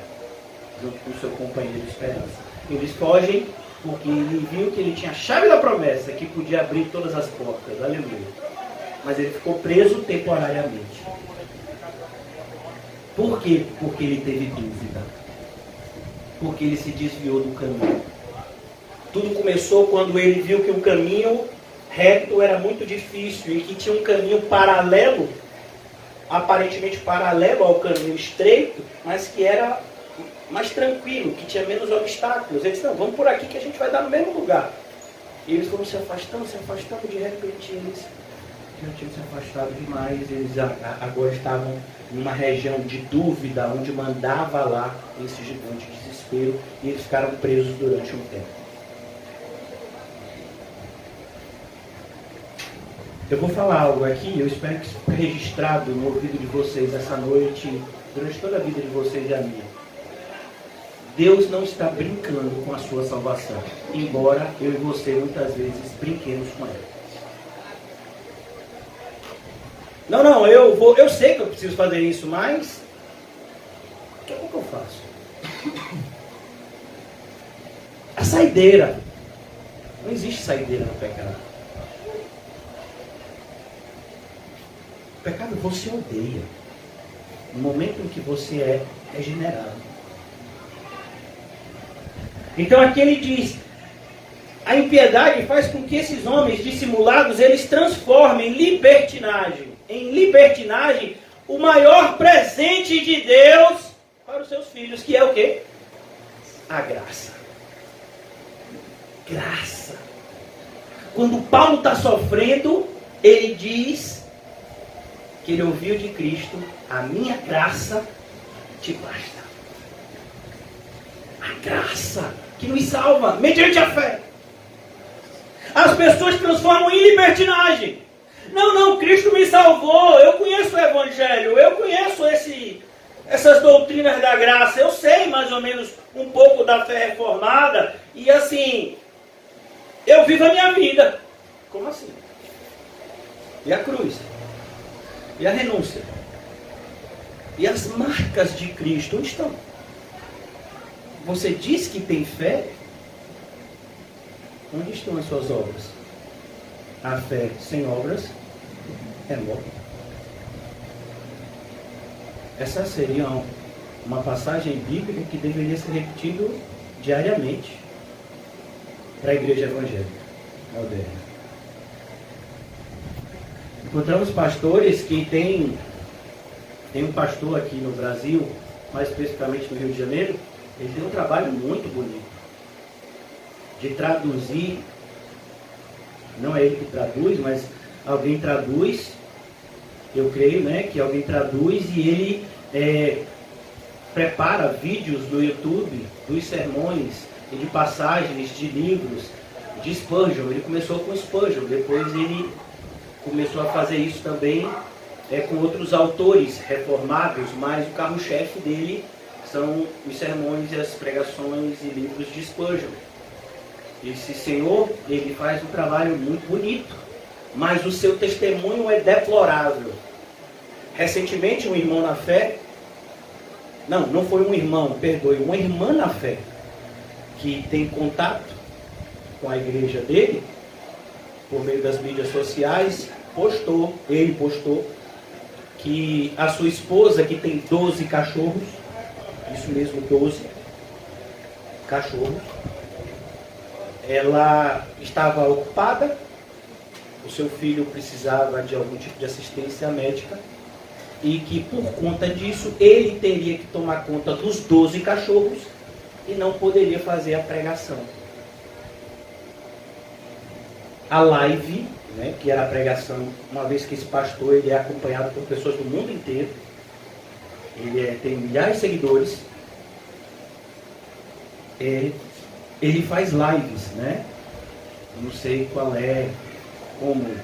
Speaker 3: junto com o seu companheiro de esperança. Eles fogem porque ele viu que ele tinha a chave da promessa, que podia abrir todas as portas. Aleluia. Mas ele ficou preso temporariamente. Por quê? Porque ele teve dúvida. Porque ele se desviou do caminho. Tudo começou quando ele viu que o caminho reto era muito difícil e que tinha um caminho paralelo aparentemente paralelo ao caminho estreito, mas que era mais tranquilo, que tinha menos obstáculos. Eles disseram, não, vamos por aqui que a gente vai dar no mesmo lugar. E eles foram se afastando, de repente eles já tinham se afastado demais, eles agora estavam numa região de dúvida, onde mandava lá esse gigante de desespero, e eles ficaram presos durante um tempo. Eu vou falar algo aqui, eu espero que isso fique registrado no ouvido de vocês essa noite, durante toda a vida de vocês e a minha. Deus não está brincando com a sua salvação, embora eu e você muitas vezes brinquemos com ela. Não, eu sei que eu preciso fazer isso, mas o que eu faço? A saideira. Não existe saideira no pecado. O pecado você odeia. No momento em que você é regenerado. Então aqui ele diz, a impiedade faz com que esses homens dissimulados, eles transformem em libertinagem, o maior presente de Deus para os seus filhos, que é o quê? A graça. Graça. Quando Paulo está sofrendo, ele diz que ele ouviu de Cristo, a minha graça te basta. A graça que nos salva, mediante a fé. As pessoas transformam em libertinagem. Não, Cristo me salvou, eu conheço o Evangelho, eu conheço essas doutrinas da graça, eu sei mais ou menos um pouco da fé reformada, e assim, eu vivo a minha vida. Como assim? E a cruz? E a renúncia? E as marcas de Cristo, onde estão? Você diz que tem fé? Onde estão as suas obras? A fé sem obras é morta. Essa seria uma passagem bíblica que deveria ser repetida diariamente para a igreja evangélica moderna. Encontramos pastores que tem um pastor aqui no Brasil, mais especificamente no Rio de Janeiro, ele tem um trabalho muito bonito de traduzir, não é ele que traduz, mas alguém traduz, eu creio, né, que alguém traduz e ele prepara vídeos no YouTube dos sermões e de passagens de livros de Spurgeon. Ele começou com Spurgeon, depois ele começou a fazer isso também com outros autores reformados, mas o carro-chefe dele são os sermões e as pregações e livros de Spurgeon. Esse senhor, ele faz um trabalho muito bonito, mas o seu testemunho é deplorável. Recentemente, um irmão na fé, não foi um irmão, perdoe, uma irmã na fé, que tem contato com a igreja dele, por meio das mídias sociais, ele postou, que a sua esposa, que tem 12 cachorros, isso mesmo, 12 cachorros, ela estava ocupada, o seu filho precisava de algum tipo de assistência médica, e que por conta disso, ele teria que tomar conta dos 12 cachorros e não poderia fazer a pregação. A live, né, que era a pregação, uma vez que esse pastor ele é acompanhado por pessoas do mundo inteiro, ele tem milhares de seguidores, ele faz lives, né? Não sei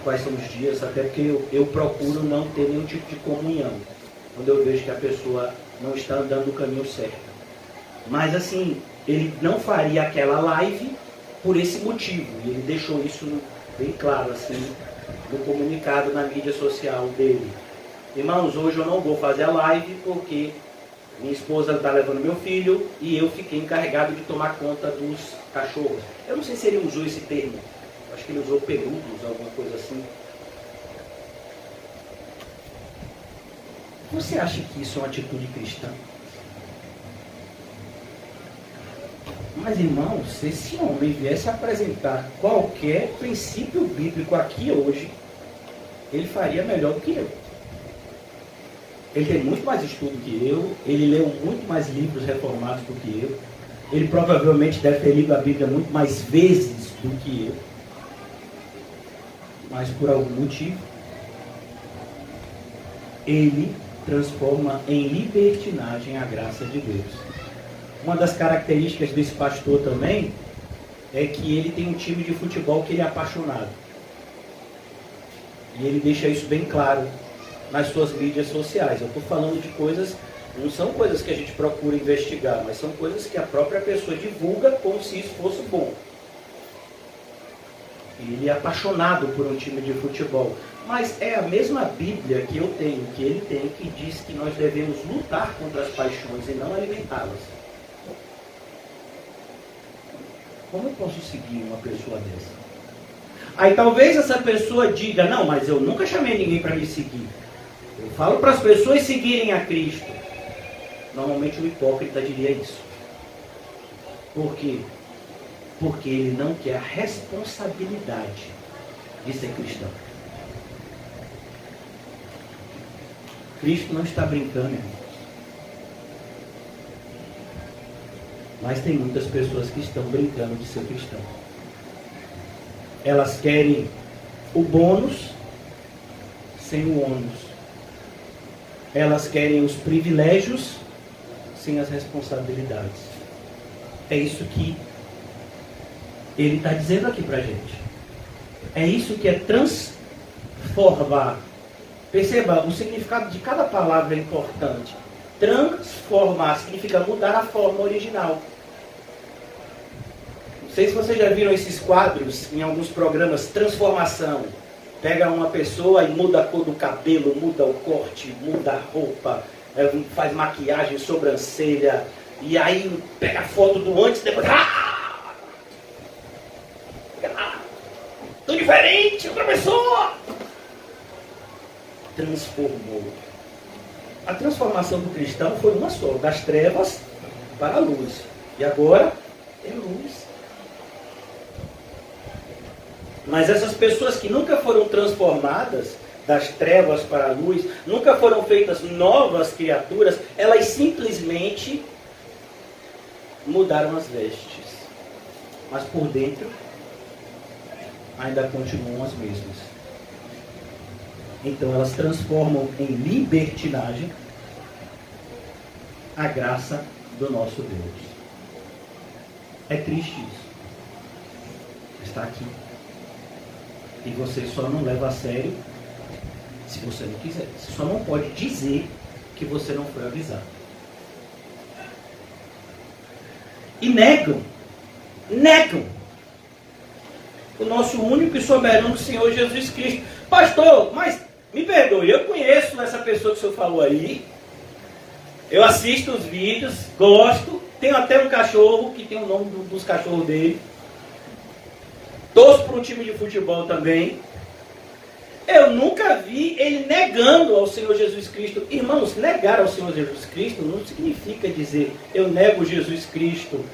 Speaker 3: quais são os dias, até porque eu procuro não ter nenhum tipo de comunhão, quando eu vejo que a pessoa não está andando no caminho certo. Mas assim, ele não faria aquela live por esse motivo, e ele deixou isso bem claro, assim, no comunicado na mídia social dele. Irmãos, hoje eu não vou fazer a live porque minha esposa está levando meu filho e eu fiquei encarregado de tomar conta dos cachorros. Eu não sei se ele usou esse termo, acho que ele usou peludos, alguma coisa assim. Você acha que isso é uma atitude cristã? Mas, irmãos, se esse homem viesse apresentar qualquer princípio bíblico aqui hoje, ele faria melhor do que eu. Ele tem muito mais estudo que eu, ele leu muito mais livros reformados do que eu, ele provavelmente deve ter lido a Bíblia muito mais vezes do que eu, mas por algum motivo, ele transforma em libertinagem a graça de Deus. Uma das características desse pastor também é que ele tem um time de futebol que ele é apaixonado. E ele deixa isso bem claro nas suas mídias sociais. Eu estou falando de coisas, não são coisas que a gente procura investigar, mas são coisas que a própria pessoa divulga como se isso fosse bom. Ele é apaixonado por um time de futebol. Mas é a mesma Bíblia que eu tenho, que ele tem, que diz que nós devemos lutar contra as paixões e não alimentá-las. Como eu posso seguir uma pessoa dessa? Aí talvez essa pessoa diga, não, mas eu nunca chamei ninguém para me seguir. Eu falo para as pessoas seguirem a Cristo. Normalmente o hipócrita diria isso. Por quê? Porque ele não quer a responsabilidade de ser cristão. Cristo não está brincando, irmãos. Mas tem muitas pessoas que estão brincando de ser cristão. Elas querem o bônus sem o ônus. Elas querem os privilégios sem as responsabilidades. É isso que ele está dizendo aqui para a gente. É isso que é transformar. Perceba, o significado de cada palavra é importante. Transformar significa mudar a forma original. Não sei se vocês já viram esses quadros em alguns programas, transformação. Pega uma pessoa e muda a cor do cabelo, muda o corte, muda a roupa, faz maquiagem, sobrancelha, e aí pega a foto do antes e depois... Tô diferente, outra pessoa! Transformou. A transformação do cristão foi uma só, das trevas para a luz. E agora é luz. Mas essas pessoas que nunca foram transformadas das trevas para a luz, nunca foram feitas novas criaturas, elas simplesmente mudaram as vestes. Mas por dentro ainda continuam as mesmas. Então elas transformam em libertinagem a graça do nosso Deus. É triste isso. Está aqui. E você só não leva a sério se você não quiser. Você só não pode dizer que você não foi avisado. E negam o nosso único e soberano Senhor Jesus Cristo. Pastor, mas me perdoe, eu conheço essa pessoa que o senhor falou aí. Eu assisto os vídeos, gosto. Tenho até um cachorro que tem o nome dos cachorros dele. Torço para um time de futebol também. Eu nunca vi ele negando ao Senhor Jesus Cristo. Irmãos, negar ao Senhor Jesus Cristo não significa dizer eu nego Jesus Cristo.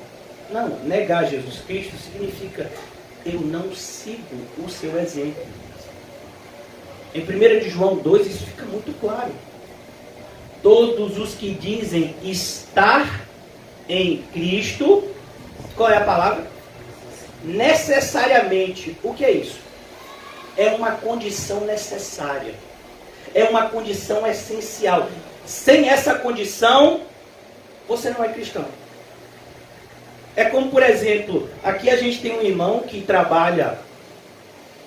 Speaker 3: Não, negar Jesus Cristo significa eu não sigo o seu exemplo. Em 1 de João 2 isso fica muito claro. Todos os que dizem estar em Cristo, qual é a palavra? Necessariamente. O que é isso? É uma condição necessária. É uma condição essencial. Sem essa condição, você não é cristão. É como, por exemplo, aqui a gente tem um irmão que trabalha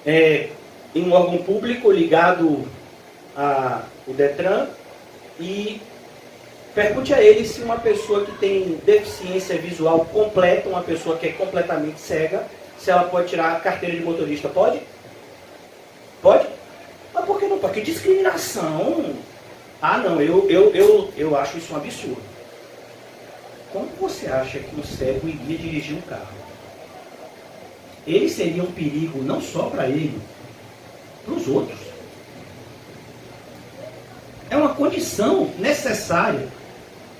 Speaker 3: em um órgão público ligado ao Detran e pergunte a ele se uma pessoa que tem deficiência visual completa, uma pessoa que é completamente cega, se ela pode tirar a carteira de motorista. Pode? Pode? Mas por que não? Porque discriminação. Ah, não, eu acho isso um absurdo. Como você acha que o cego iria dirigir um carro? Ele seria um perigo não só para ele, para os outros. É uma condição necessária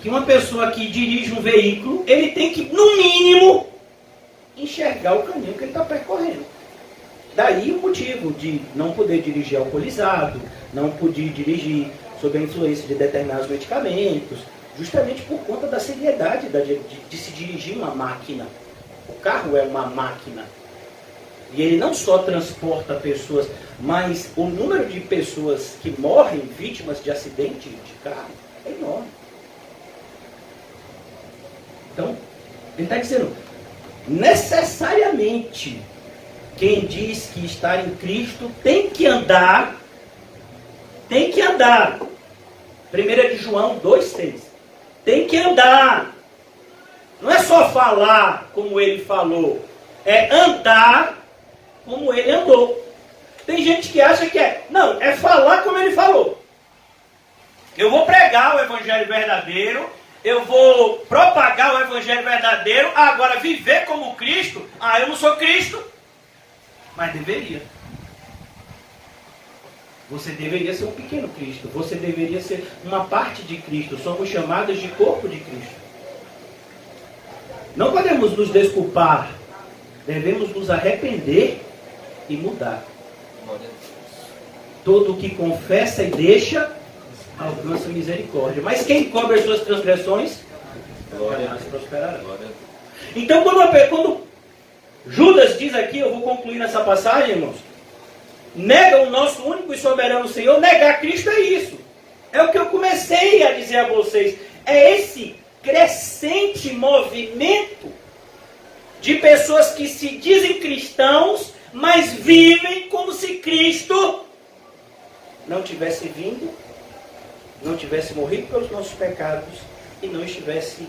Speaker 3: que uma pessoa que dirige um veículo, ele tem que, no mínimo, enxergar o caminho que ele está percorrendo. Daí o motivo de não poder dirigir alcoolizado, não poder dirigir sob a influência de determinados medicamentos, justamente por conta da seriedade de se dirigir uma máquina. O carro é uma máquina. E ele não só transporta pessoas, mas o número de pessoas que morrem vítimas de acidente de carro é enorme. Então, ele está dizendo, necessariamente, quem diz que estar em Cristo tem que andar. 1 de João 2,6. Tem que andar. Não é só falar como ele falou, é andar como ele andou. Tem gente que acha que é falar como ele falou. Eu vou pregar o evangelho verdadeiro, eu vou propagar o evangelho verdadeiro, agora viver como Cristo, eu não sou Cristo, mas deveria. Você deveria ser um pequeno Cristo, você deveria ser uma parte de Cristo, somos chamados de corpo de Cristo. Não podemos nos desculpar, devemos nos arrepender e mudar. Todo que confessa e deixa, alcança misericórdia. Mas quem cobre as suas transgressões, jamais prosperará. Então, quando Judas diz aqui, eu vou concluir nessa passagem, irmãos, nega o nosso único e soberano Senhor, negar Cristo é isso. É o que eu comecei a dizer a vocês. É esse crescente movimento de pessoas que se dizem cristãos, mas vivem como se Cristo não tivesse vindo, não tivesse morrido pelos nossos pecados e não estivesse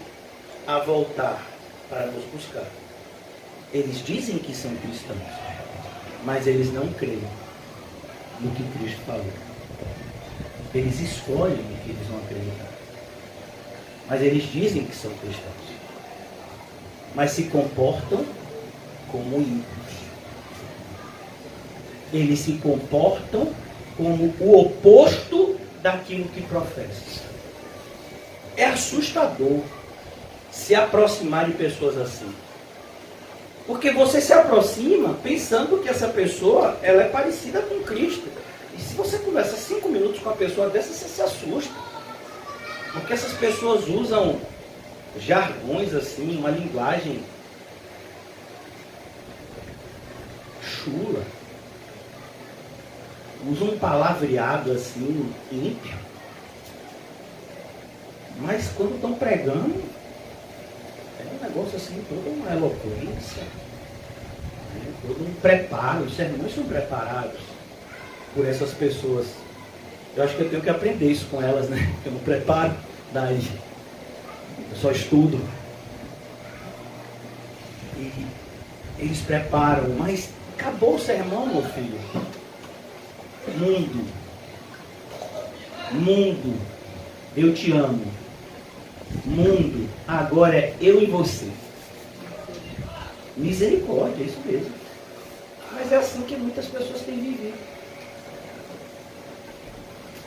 Speaker 3: a voltar para nos buscar. Eles dizem que são cristãos, mas eles não creem no que Cristo falou. Eles escolhem no que eles vão acreditar. Mas eles dizem que são cristãos. Mas se comportam como ímpios. Eles se comportam como o oposto daquilo que professam. É assustador se aproximar de pessoas assim. Porque você se aproxima pensando que essa pessoa ela é parecida com Cristo. E se você conversa 5 minutos com uma pessoa dessa, você se assusta. Porque essas pessoas usam jargões assim, uma linguagem chula. Usam um palavreado assim, ímpio. Mas quando estão pregando, é um negócio assim, toda uma eloquência, todo um preparo. Os sermões são preparados por essas pessoas. Eu acho que eu tenho que aprender isso com elas, né? Eu não preparo daí. Eu só estudo. E eles preparam, mas acabou o sermão, meu filho. Mundo, eu te amo. Mundo, agora é eu e você. Misericórdia, é isso mesmo. Mas é assim que muitas pessoas têm vivido.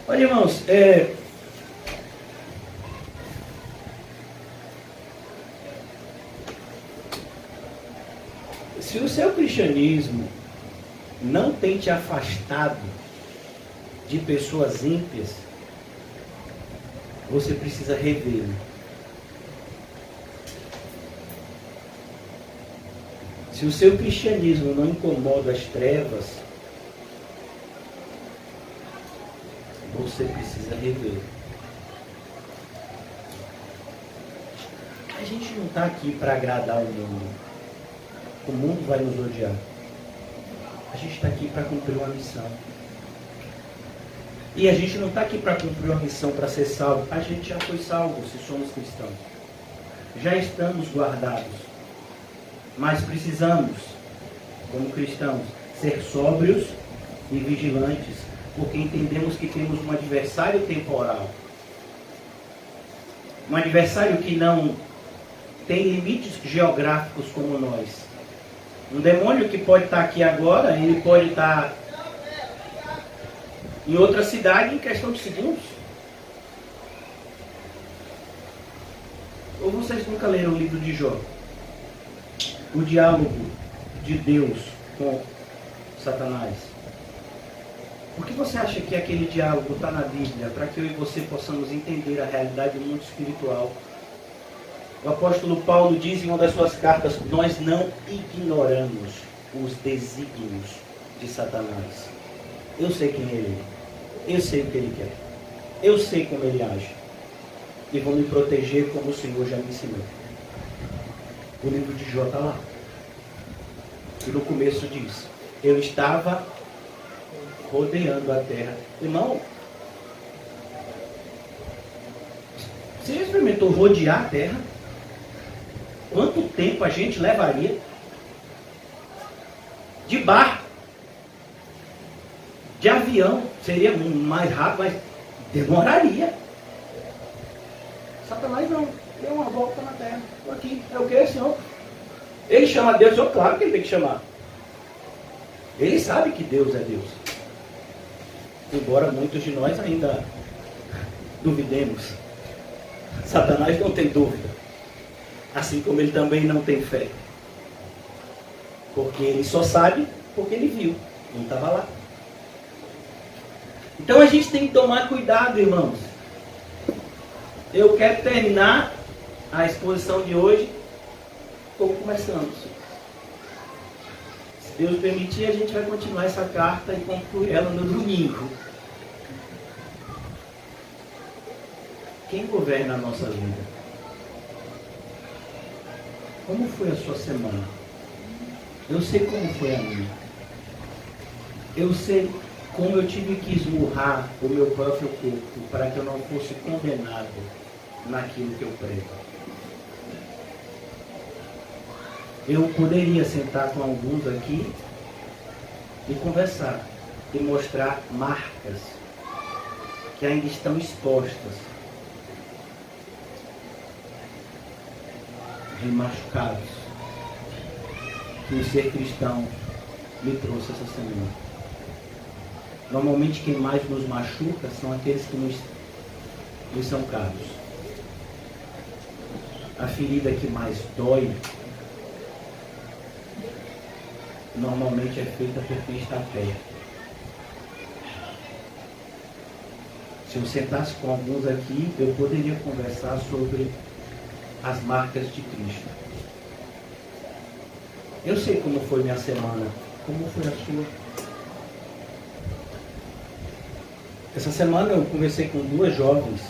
Speaker 3: Olha, irmãos, se o seu cristianismo não tem te afastado de pessoas ímpias, você precisa revê-lo. Se o seu cristianismo não incomoda as trevas, você precisa revê-lo. A gente não está aqui para agradar o mundo. O mundo vai nos odiar. A gente está aqui para cumprir uma missão. E a gente não está aqui para cumprir uma missão para ser salvo. A gente já foi salvo se somos cristãos. Já estamos guardados. Mas precisamos, como cristãos, ser sóbrios e vigilantes, porque entendemos que temos um adversário temporal. Um adversário que não tem limites geográficos como nós. Um demônio que pode estar aqui agora, ele pode estar em outra cidade em questão de segundos. Ou vocês nunca leram o livro de Jó? O diálogo de Deus com Satanás. Por que você acha que aquele diálogo está na Bíblia? Para que eu e você possamos entender a realidade do mundo espiritual. O apóstolo Paulo diz em uma das suas cartas: nós não ignoramos os desígnios de Satanás. Eu sei quem ele é. Eu sei o que ele quer. Eu sei como ele age. E vou me proteger como o Senhor já me ensinou. O livro de Jó está lá. E no começo diz: eu estava rodeando a terra. Irmão, você já experimentou rodear a terra? Quanto tempo a gente levaria? De barco, de avião, seria mais rápido, mas demoraria. Satanás não, deu uma volta na terra. Estou aqui, é o que, Senhor? Ele chama Deus, Senhor, claro que ele tem que chamar. Ele sabe que Deus é Deus. Embora muitos de nós ainda duvidemos. Satanás não tem dúvida. Assim como ele também não tem fé. Porque ele só sabe porque ele viu. Não estava lá. Então a gente tem que tomar cuidado, irmãos. Eu quero terminar a exposição de hoje como começamos. Se Deus permitir, a gente vai continuar essa carta e concluir ela no domingo. Quem governa a nossa vida? Como foi a sua semana? Eu sei como foi a minha. Eu sei como eu tive que esmurrar o meu próprio corpo para que eu não fosse condenado naquilo que eu prego. Eu poderia sentar com alguns aqui e conversar e mostrar marcas que ainda estão expostas de machucados que o ser cristão me trouxe essa semana. Normalmente quem mais nos machuca são aqueles que nos são caros. A ferida que mais dói normalmente é feita por quem está perto. Se eu sentasse com alguns aqui, eu poderia conversar sobre as marcas de Cristo. Eu sei como foi minha semana. Como foi a sua? Essa semana eu conversei com duas jovens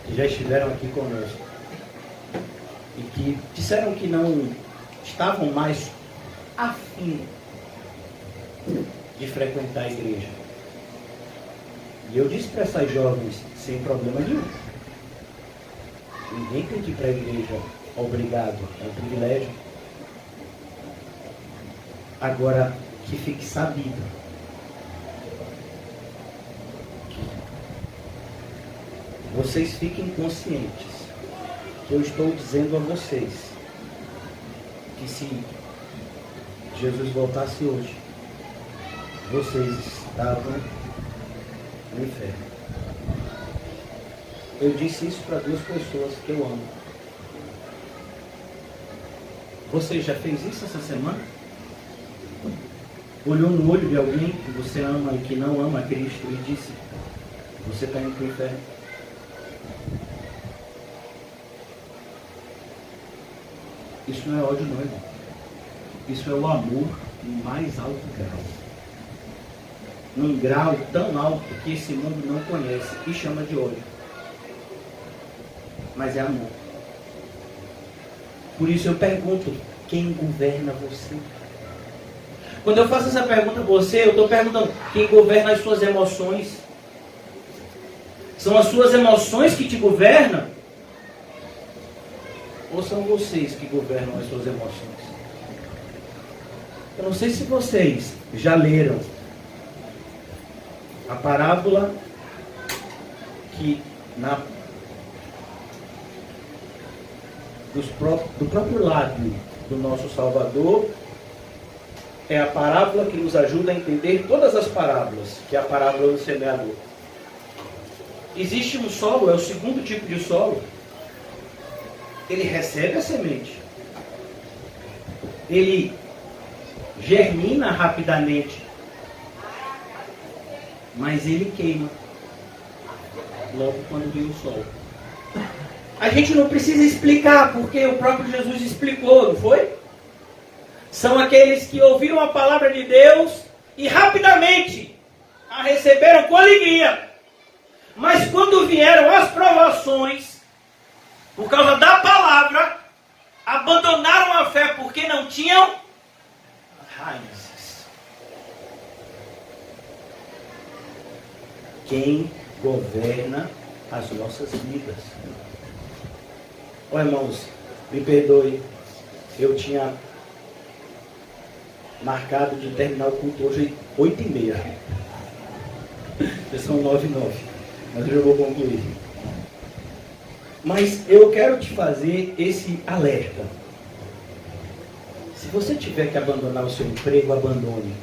Speaker 3: que já estiveram aqui conosco e que disseram que não estavam mais afim de frequentar a igreja. E eu disse para essas jovens, sem problema nenhum: ninguém tem que ir para a igreja obrigado, é um privilégio. Agora, que fique sabido que vocês fiquem conscientes que eu estou dizendo a vocês que se Jesus voltasse hoje, vocês estavam no inferno. Eu disse isso para duas pessoas que eu amo. Você já fez isso essa semana? Olhou no olho de alguém que você ama e que não ama a Cristo e disse: você está indo para o inferno. Isso não é ódio, não, irmão. Isso é o amor no mais alto grau. Num grau tão alto que esse mundo não conhece e chama de ódio. Mas é amor. Por isso eu pergunto: quem governa você? Quando eu faço essa pergunta a você, eu estou perguntando: quem governa as suas emoções? São as suas emoções que te governam? Ou são vocês que governam as suas emoções? Eu não sei se vocês já leram a parábola que do próprio lábio do nosso Salvador é a parábola que nos ajuda a entender todas as parábolas, que é a parábola do semeador. Existe um solo, é o segundo tipo de solo. Ele recebe a semente. Ele germina rapidamente. mas ele queima logo quando vem o sol. A gente não precisa explicar, porque o próprio Jesus explicou, não foi? São aqueles que ouviram a palavra de Deus e rapidamente a receberam com alegria. Mas quando vieram as provações, por causa da palavra, abandonaram a fé porque não tinham raízes. Quem governa as nossas vidas? Ó, irmãos, me perdoe, eu tinha marcado de terminar o culto hoje 8h30. São 9h09, mas eu vou concluir. Mas eu quero te fazer esse alerta. Se você tiver que abandonar o seu emprego, abandone.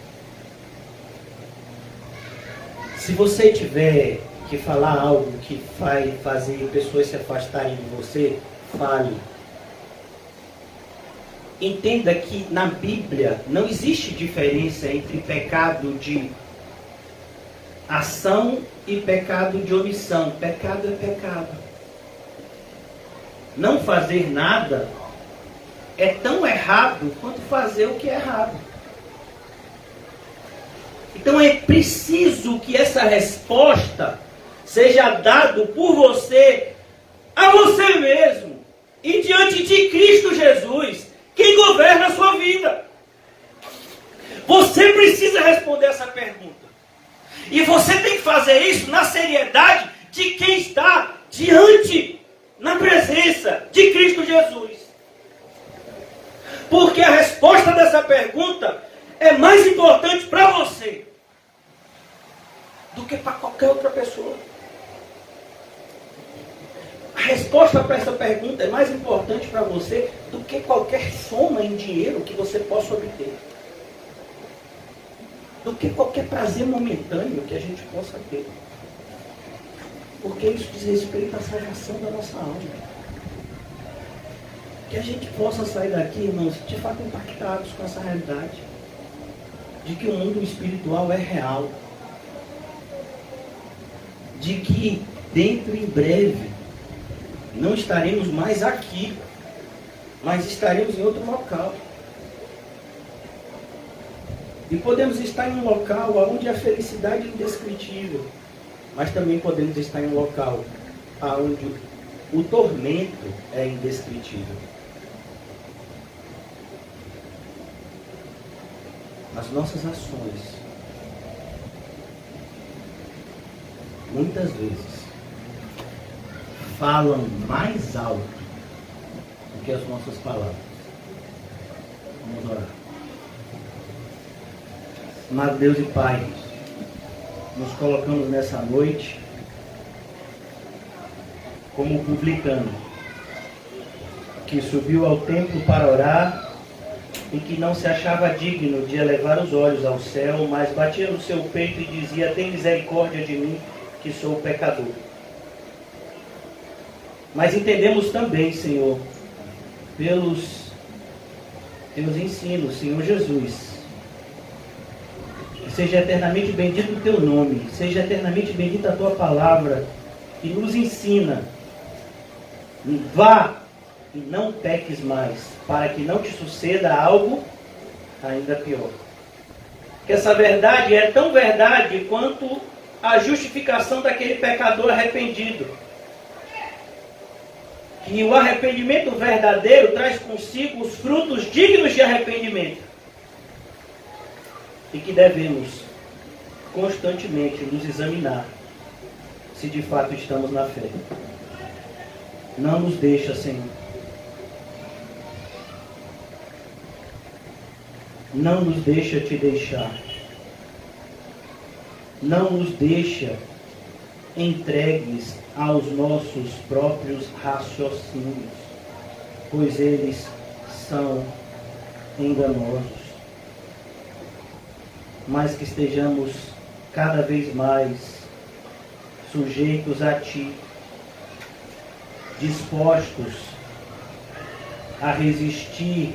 Speaker 3: Se você tiver que falar algo que vai fazer pessoas se afastarem de você, fale. Entenda que na Bíblia não existe diferença entre pecado de ação e pecado de omissão. Pecado é pecado. Não fazer nada é tão errado quanto fazer o que é errado. Então é preciso que essa resposta seja dada por você a você mesmo e diante de Cristo Jesus, quem governa a sua vida. Você precisa responder essa pergunta. E você tem que fazer isso na seriedade de quem está diante, na presença de Cristo Jesus. Porque a resposta dessa pergunta é mais importante para você do que para qualquer outra pessoa. A resposta para essa pergunta é mais importante para você do que qualquer soma em dinheiro que você possa obter. Do que qualquer prazer momentâneo que a gente possa ter. Porque isso diz respeito à salvação da nossa alma. Que a gente possa sair daqui, irmãos, de fato impactados com essa realidade. De que o mundo espiritual é real. De que dentro em breve não estaremos mais aqui, mas estaremos em outro local. E podemos estar em um local onde a felicidade é indescritível, mas também podemos estar em um local onde o tormento é indescritível. As nossas ações, muitas vezes, falam mais alto do que as nossas palavras. Vamos orar. Amado Deus e Pai, nos colocamos nessa noite como publicano, que subiu ao templo para orar e que não se achava digno de elevar os olhos ao céu, mas batia no seu peito e dizia: tem misericórdia de mim, que sou pecador. Mas entendemos também, Senhor, pelos teus ensinos, Senhor Jesus, que seja eternamente bendito o teu nome, seja eternamente bendita a tua palavra, que nos ensina: vá e não peques mais, para que não te suceda algo ainda pior. Que essa verdade é tão verdade quanto a justificação daquele pecador arrependido. Que o arrependimento verdadeiro traz consigo os frutos dignos de arrependimento. E que devemos constantemente nos examinar se de fato estamos na fé. Não nos deixa, Senhor. Não nos deixa te deixar. Não nos deixa entregues aos nossos próprios raciocínios, pois eles são enganosos. Mas que estejamos cada vez mais sujeitos a Ti, dispostos a resistir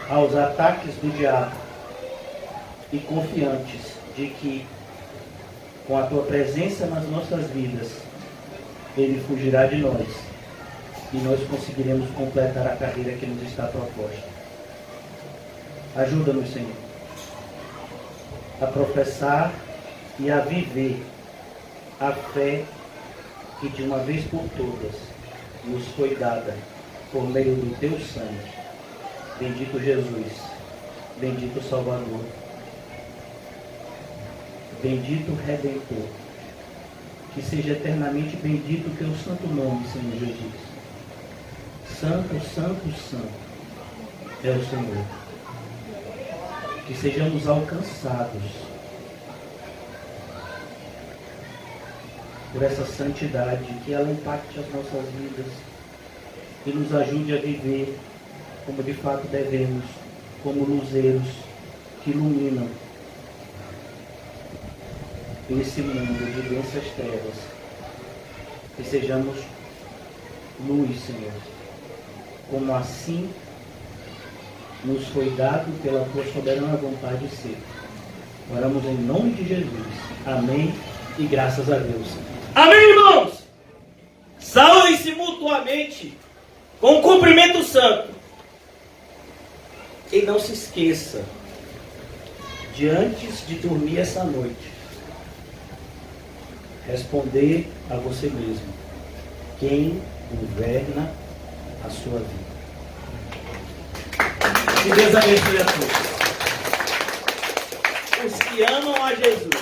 Speaker 3: aos ataques do diabo e confiantes de que com a tua presença nas nossas vidas, ele fugirá de nós e nós conseguiremos completar a carreira que nos está proposta. Ajuda-nos, Senhor, a professar e a viver a fé que de uma vez por todas nos foi dada por meio do teu sangue. Bendito Jesus, bendito Salvador, bendito Redentor, que seja eternamente bendito o teu santo nome, Senhor Jesus. Santo, santo, santo é o Senhor. Que sejamos alcançados por essa santidade, que ela impacte as nossas vidas e nos ajude a viver como de fato devemos, como luzeiros que iluminam esse mundo de densas trevas. Que sejamos luz, Senhor, como assim nos foi dado pela tua soberana vontade de ser. Oramos em nome de Jesus. Amém e graças a Deus. Amém, irmãos? Saúdem-se mutuamente com um cumprimento santo. E não se esqueça de, antes de dormir essa noite, responder a você mesmo: quem governa a sua vida? Que Deus abençoe a todos. Os que amam a Jesus